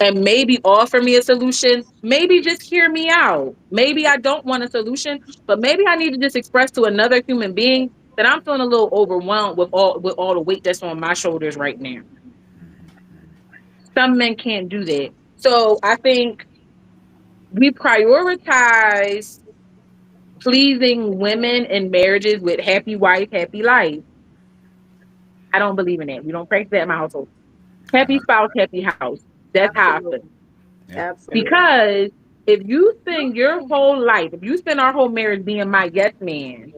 and maybe offer me a solution. Maybe just hear me out. Maybe I don't want a solution, but maybe I need to just express to another human being that I'm feeling a little overwhelmed with all the weight that's on my shoulders right now. Some men can't do that. So I think we prioritize pleasing women in marriages with happy wife, happy life. I don't believe in that. We don't practice that in my household. Happy spouse, happy house. That's how I feel. Absolutely. Yeah. Yeah. Absolutely. Because if you spend your whole life, if you spend our whole marriage being my yes man,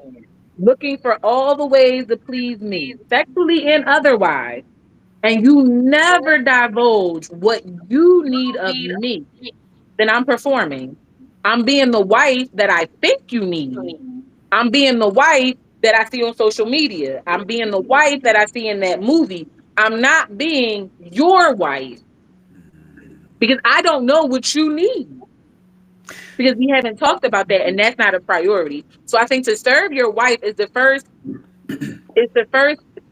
looking for all the ways to please me, sexually and otherwise, and you never divulge what you need of me, then I'm performing. I'm being the wife that I think you need. I'm being the wife that I see on social media. I'm being the wife that I see in that movie. I'm not being your wife because I don't know what you need because we haven't talked about that and that's not a priority. So I think to serve your wife is the first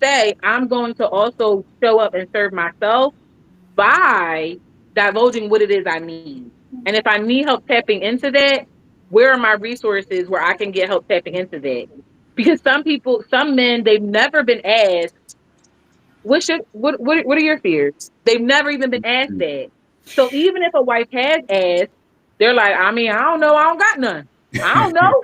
say I'm going to also show up and serve myself by divulging what it is I need. And if I need help tapping into that, where are my resources where I can get help tapping into that? Because some men, they've never been asked, what are your fears? They've never even been asked that. So even if a wife has asked, they're like, I mean, I don't know, I don't got none. I don't know.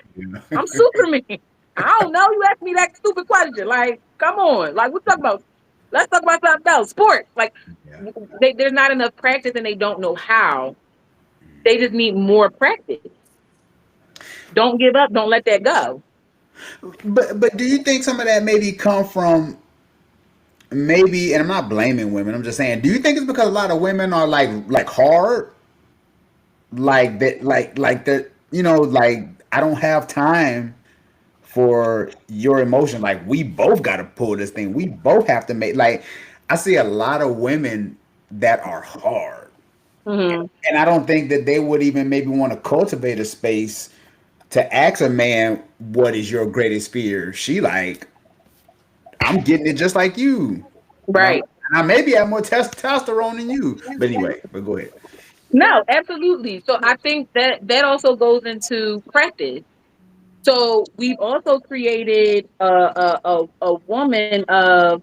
I'm Superman. I don't know. You asked me that stupid question. Like, come on. Like, what talk about? Let's talk about something else. Sports. Like, Yeah. there's not enough practice and they don't know how. They just need more practice. Don't give up. Don't let that go. But do you think some of that maybe come from, maybe, and I'm not blaming women, I'm just saying, do you think it's because a lot of women are like hard, like that, like that, like I don't have time for your emotion, like we both got to pull this thing, we both have to make, like I see a lot of women that are hard, Hmm. and I don't think that they would even maybe want to cultivate a space to ask a man what is your greatest fear. She like, I'm getting it just like you, and Right. I maybe have more testosterone than you, but anyway, but go ahead. No, absolutely. So I think that also goes into practice. So we've also created a woman of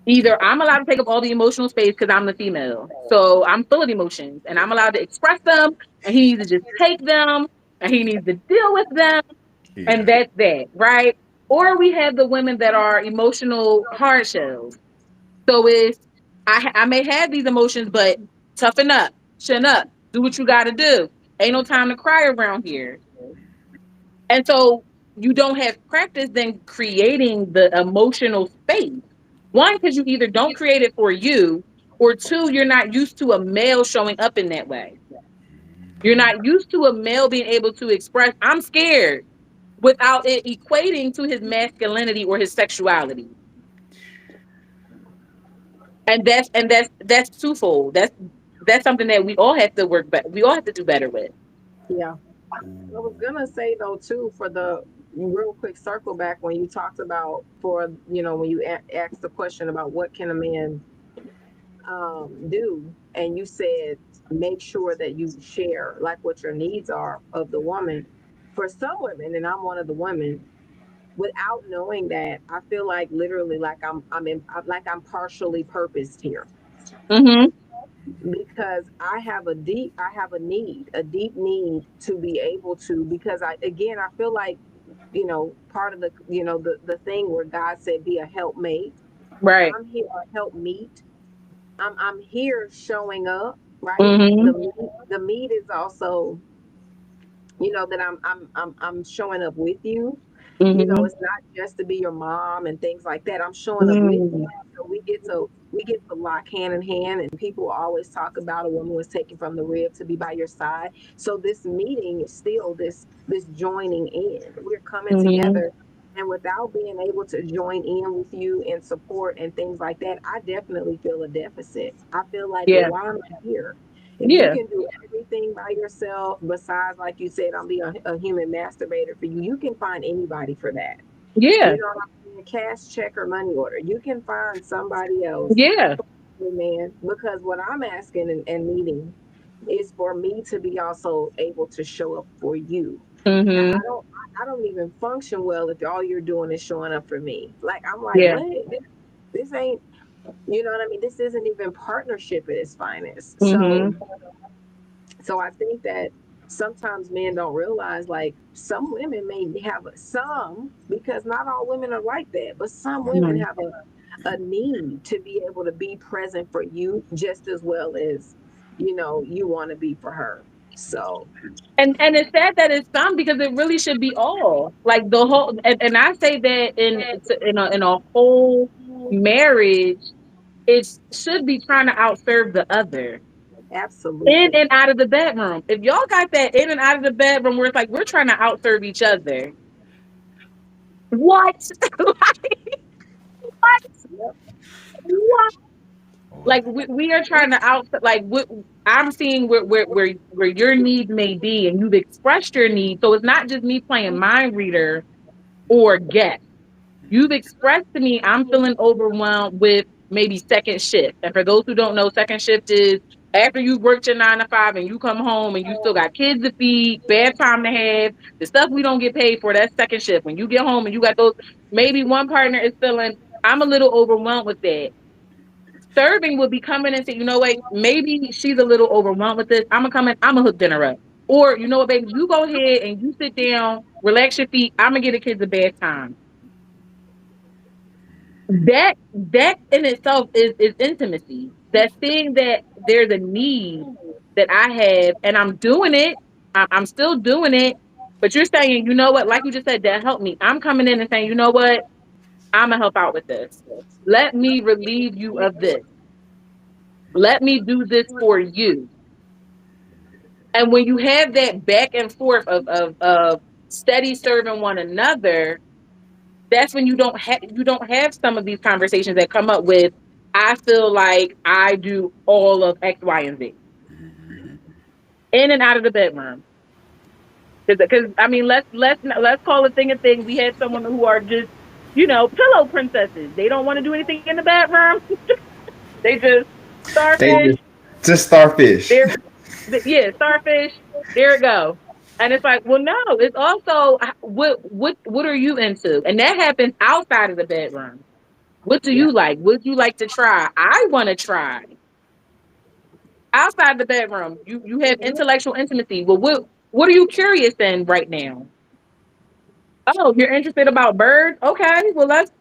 Either I'm allowed to take up all the emotional space because I'm the female. So I'm full of emotions and I'm allowed to express them, and he needs to just take them and he needs to deal with them, and Yeah. that's that, right? Or we have the women that are emotional hard shells. So it's I may have these emotions, but toughen up, chin up, do what you gotta do. Ain't no time to cry around here. And so you don't have practice then creating the emotional space. One, because you either don't create it for you, or two, you're not used to a male showing up in that way. You're not used to a male being able to express, I'm scared, without it equating to his masculinity or his sexuality. And that's twofold. That's something that we all have to work better. We all have to do better with. Yeah. I was gonna say though too, for the real quick circle back when you talked about, for when you asked the question about what can a man do, and you said make sure that you share like what your needs are of the woman. For some women, and I'm one of the women, without knowing that, I feel like literally like I'm partially purposed here, Mm-hmm. because I have a deep need to be able to, because I feel like, part of the thing where God said be a helpmate. Right. I'm here to help meet. I'm here showing up, right? Mm-hmm. The meat is also, that I'm showing up with you. Mm-hmm. It's not just to be your mom and things like that. I'm showing up with you. Mm-hmm. So we get to lock hand in hand, and people always talk about a woman was taken from the rib to be by your side. So this meeting is still this joining in. We're coming Mm-hmm. together, and without being able to join in with you and support and things like that, I definitely feel a deficit. I feel like, well, Yeah. why am I here? If you Yeah. can do everything by yourself, besides, like you said, I'm being a human masturbator for you, you can find anybody for that. Yeah. You know what I'm saying? Cash, check, or money order. You can find somebody else, Yeah. man, because what I'm asking and needing is for me to be also able to show up for you. And Mm-hmm. I don't even function well if all you're doing is showing up for me. Like, I'm like, Yeah. what? This ain't, you know what I mean? This isn't even partnership at its finest. Mm-hmm. So I think that sometimes men don't realize, like, some women may have some, because not all women are like that, but some women Mm-hmm. have a need to be able to be present for you just as well as, you want to be for her. So, And it's sad that it's some, because it really should be all, like the whole, and I say that in a whole marriage, it should be trying to outserve the other in absolutely. and out of the bedroom. If y'all got that in and out of the bedroom where it's like we're trying to outserve each other, what? What? Yep. What? Wow. Like we are trying to out, like what I'm seeing where your needs may be, and you've expressed your needs. So it's not just me playing mind reader or guess. You've expressed to me, I'm feeling overwhelmed with maybe second shift. And for those who don't know, second shift is after you've worked your 9 to 5 and you come home and you still got kids to feed, bad time to have, the stuff we don't get paid for, that's second shift. When you get home and you got those, maybe one partner is feeling, I'm a little overwhelmed with that. Serving would be coming and say, you know what, maybe she's a little overwhelmed with this. I'm gonna come in, I'm gonna hook dinner up. Or, you know what, baby, you go ahead and you sit down, relax your feet. I'm gonna get the kids a bedtime. That in itself is intimacy. That seeing that there's a need that I have, and I'm doing it. I'm still doing it. But you're saying, you know what? Like you just said, that helped me. I'm coming in and saying, you know what? I'm gonna help out with this. Let me relieve you of this. Let me do this for you. And when you have that back and forth of steady serving one another, that's when you don't have some of these conversations that come up with, I feel like I do all of X, Y, and Z in and out of the bedroom. Because I mean, let's call a thing. We had someone who are just, pillow princesses. They don't want to do anything in the bedroom. They just They starfish. just starfish. There, yeah, starfish. There it go. And it's like, well, no. It's also what are you into, and that happens outside of the bedroom. What do Yeah. you like? Would you like to try? I want to try outside the bedroom. You have intellectual intimacy. Well, what are you curious in right now? Oh, you're interested about birds? Okay, well let's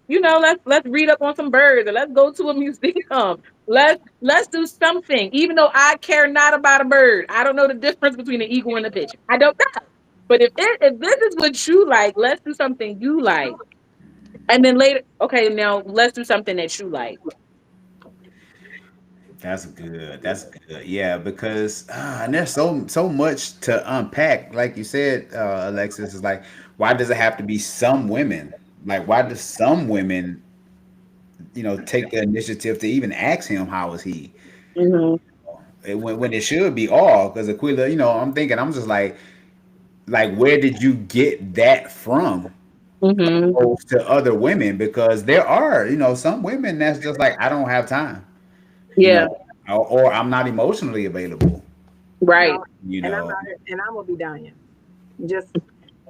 read up on some birds and let's go to a museum. Let's do something. Even though I care not about a bird, I don't know the difference between an eagle and a pigeon. I don't know. But if this is what you like, let's do something you like. And then later, okay, now let's do something that you like. That's good. That's good. Yeah, because and there's so much to unpack. Like you said, Alexis, is like, why does it have to be some women? Like, why does some women, take the initiative to even ask him how is he? Hmm. When it should be all, because Aquila, I'm thinking, I'm just like, where did you get that from? Hmm. Opposed to other women, because there are, some women that's just like, I don't have time, you know, Yeah. or I'm not emotionally available, Right. No, you and I'm know. not, and I'm gonna be dying. Just,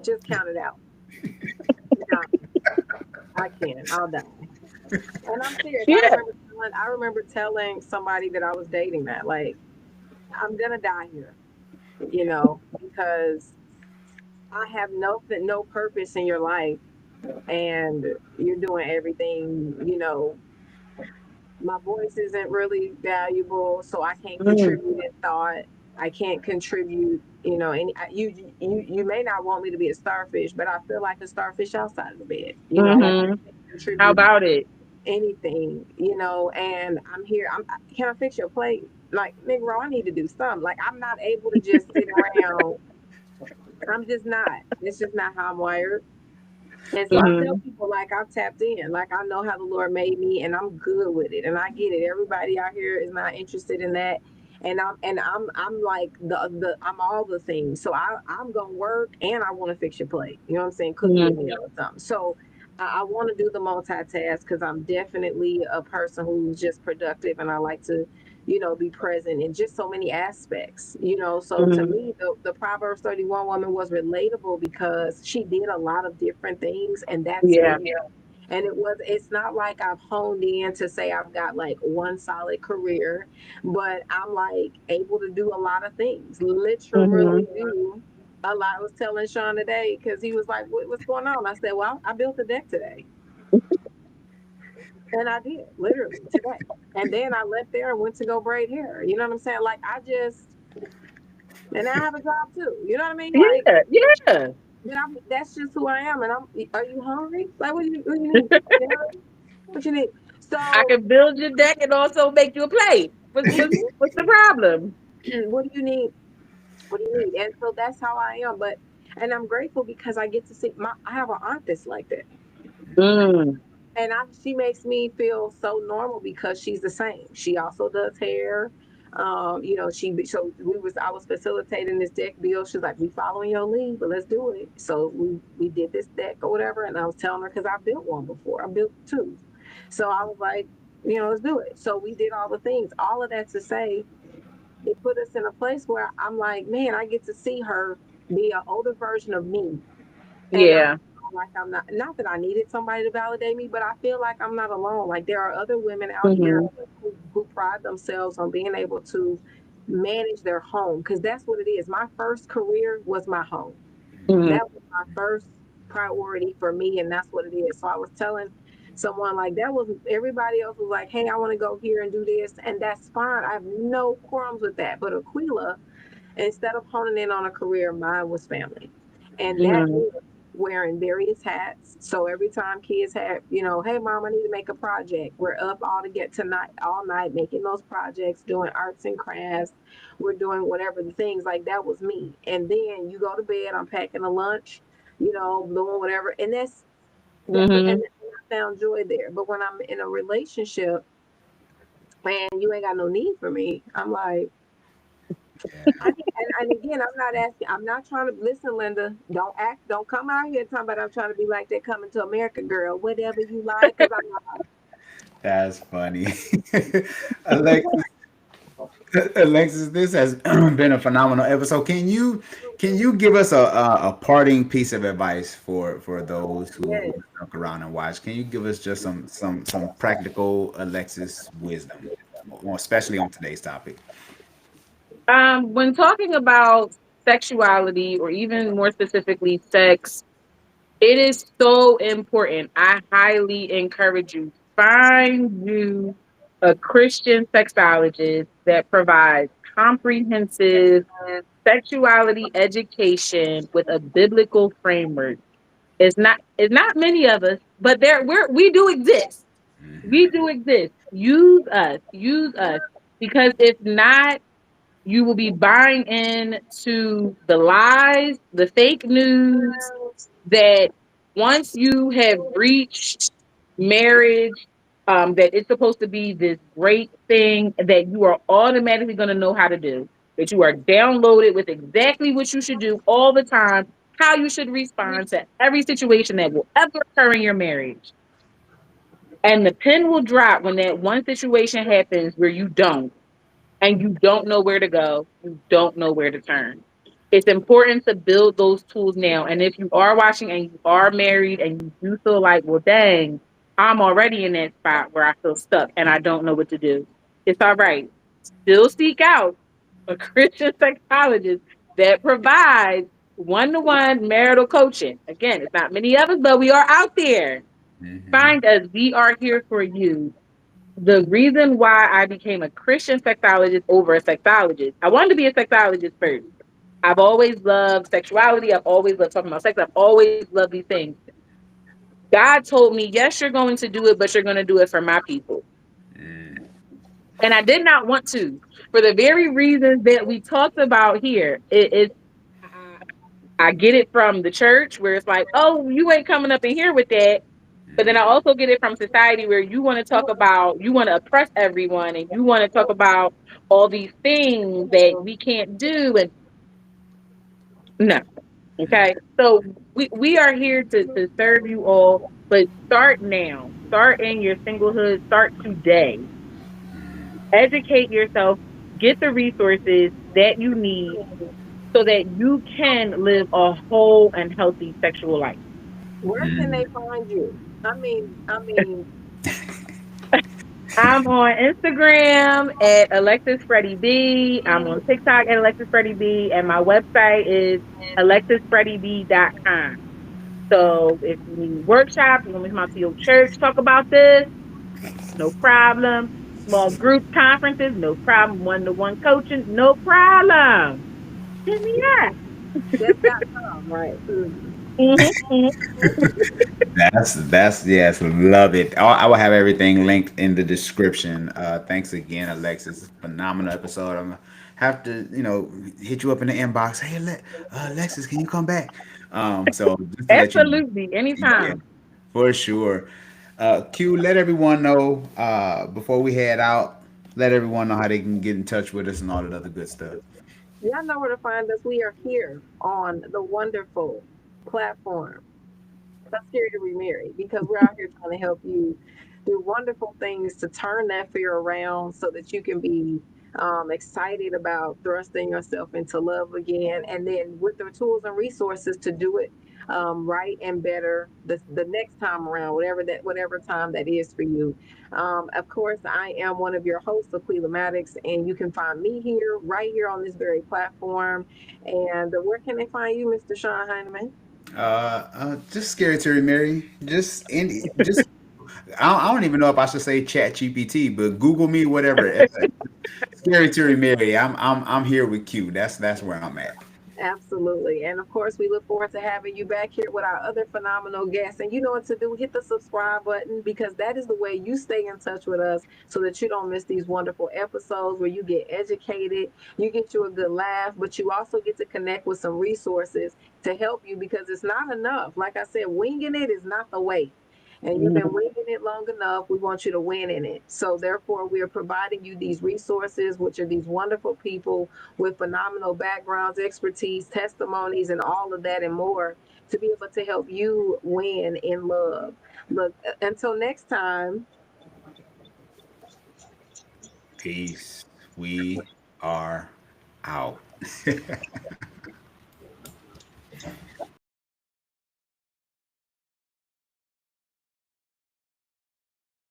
just count it out. Dying. I can. I'll die. And I'm serious. Yeah. I remember telling somebody that I was dating that, like, I'm gonna die here, because I have no purpose in your life, and you're doing everything. My voice isn't really valuable, so I can't Mm. contribute in thought. I can't contribute. You may not want me to be a starfish, but I feel like a starfish outside of the bed. Like I Hmm. can't How contribute about it? anything. And I'm here. Can I fix your plate? Like, Negro, I need to do something. Like, I'm not able to just sit around. I'm just not. It's just not how I'm wired. And so I tell Hmm. people, like, I've tapped in, like I know how the Lord made me, and I'm good with it, and I get it. Everybody out here is not interested in that, and I'm like I'm all the things. So I'm gonna work, and I want to fix your plate. You know what I'm saying? Cook you a Hmm. meal or something. So I want to do the multitask because I'm definitely a person who's just productive, and I like to be present in just so many aspects. So to Hmm. me, the Proverbs 31 woman was relatable because she did a lot of different things, and that's Yeah. me. And it's not like I've honed in to say I've got like one solid career, but I'm like able to do a lot of things, Hmm. literally do a lot. I was telling Shon today because he was like, what's going on? I said, well, I built a deck today. And I did, literally today. And then I left there and went to go braid hair. You know what I'm saying? Like, and I have a job too. You know what I mean? Like, Yeah. Yeah. that's just who I am. And are you hungry? Like, what you need? You know, what you need? I So, can build your deck and also make you a plate. What's the problem? what do you need? What do you need? And so that's how I am. And I'm grateful because I get to see I have an aunt that's like that. Mm. And she makes me feel so normal because she's the same. She also does hair. I was facilitating this deck build. She's like, we following your lead, but let's do it. So we did this deck or whatever, and I was telling her because I built one before. I built two, so I was like, let's do it. So we did all the things. All of that to say, it put us in a place where I'm like, man, I get to see her be an older version of me, and I Yeah. feel like I'm not that I needed somebody to validate me, but I feel like I'm not alone. Like there are other women out here Hmm. who pride themselves on being able to manage their home because that's what it is. My first career was my home. Hmm. That was my first priority for me, and that's what it is. So I was telling someone like that was everybody else was like, hey, I want to go here and do this, and that's fine. I have no qualms with that. But Aquila, instead of honing in on a career, mine was family. And that Hmm. means wearing various hats. So every time kids have, hey mom, I need to make a project. We're up all to get tonight all night making those projects, doing arts and crafts. We're doing whatever the things like that was me. And then you go to bed, I'm packing a lunch, doing whatever. And and Hmm. I found joy there. But when I'm in a relationship and you ain't got no need for me, I'm like, Yeah. and again, I'm not asking. I'm not trying to listen, Linda. Don't come out here talking about I'm trying to be like that coming to America, girl. Whatever you like, because I'm not. That's funny. Alexis, Alexis, this has been a phenomenal episode. Can you give us a parting piece of advice for those who Yes. stuck around and watch? Can you give us just some practical Alexis wisdom, especially on today's topic? When talking about sexuality, or even more specifically sex, it is so important. I highly encourage you, find you a Christian sexologist that provides comprehensive sexuality education with a biblical framework. It's not many of us, but we do exist. We Hmm. do exist. Use us, because if not, you will be buying into the lies, the fake news, that once you have reached marriage, that it's supposed to be this great thing that you are automatically going to know how to do, that you are downloaded with exactly what you should do all the time, how you should respond to every situation that will ever occur in your marriage. And the pin will drop when that one situation happens where you don't, and you don't know where to go, you don't know where to turn. It's important to build those tools now. And if you are watching and you are married and you do feel like, well, dang, I'm already in that spot where I feel stuck and I don't know what to do, it's all right. Still seek out a Christian psychologist that provides one-to-one marital coaching. Again, it's not many of us, but we are out there. Hmm. Find us. We are here for you. The reason why I became a Christian sexologist over a sexologist, I wanted to be a sexologist first. I've always loved sexuality. I've always loved talking about sex. I've always loved these things. God told me, yes, you're going to do it, but you're going to do it for my people. And I did not want to, for the very reasons that we talked about here. I I get it from the church where it's like, oh, you ain't coming up in here with that. But then I also get it from society where you want to talk about, you want to oppress everyone and you want to talk about all these things that we can't do. And no, okay. So we are here to serve you all, but start now. Start in your singlehood. Start today. Educate yourself. Get the resources that you need so that you can live a whole and healthy sexual life. Where can they find you? I mean, I'm on Instagram at Alexis FreddyB. I'm on TikTok at Alexis FreddyB, and my website is alexisfreddyb.com. So if you need workshops, you want me to come out to your church, talk about this, no problem. Small group conferences, no problem. One-to-one coaching, no problem. Hit me up. that's.com, right? Mm. Mm-hmm. That's yes, love it. I will have everything linked in the description. Thanks again, Alexis. Phenomenal episode. I'm gonna have to, hit you up in the inbox. Hey, Alexis, can you come back? So just to let you know, Absolutely. yeah, Anytime. for sure. Q, let everyone know before we head out. Let everyone know how they can get in touch with us and all that other good stuff. Y'all know where to find us. We are here on the wonderful platform That's scary to remarry because we're out here trying to help you do wonderful things to turn that fear around so that you can be excited about thrusting yourself into love again. And then with the tools and resources to do it right and better the next time around, whatever time that is for you. Of course, I am one of your hosts, Aqueela Maddox, and you can find me here, right here on this very platform. And where can they find you, Mr. Sean Heineman? Just scary to remarry. Just I don't even know if I should say Chat GPT, but Google me, whatever. Scary to Mary. I'm here with Q. That's where I'm at. Absolutely. And of course, we look forward to having you back here with our other phenomenal guests. And you know what to do. Hit the subscribe button because that is the way you stay in touch with us so that you don't miss these wonderful episodes where you get educated, you get you a good laugh, but you also get to connect with some resources to help you because it's not enough. Like I said, winging it is not the way. And you've been winging it long enough. We want you to win in it. So, therefore, we are providing you these resources, which are these wonderful people with phenomenal backgrounds, expertise, testimonies, and all of that and more to be able to help you win in love. Look, until next time, Peace. We are out.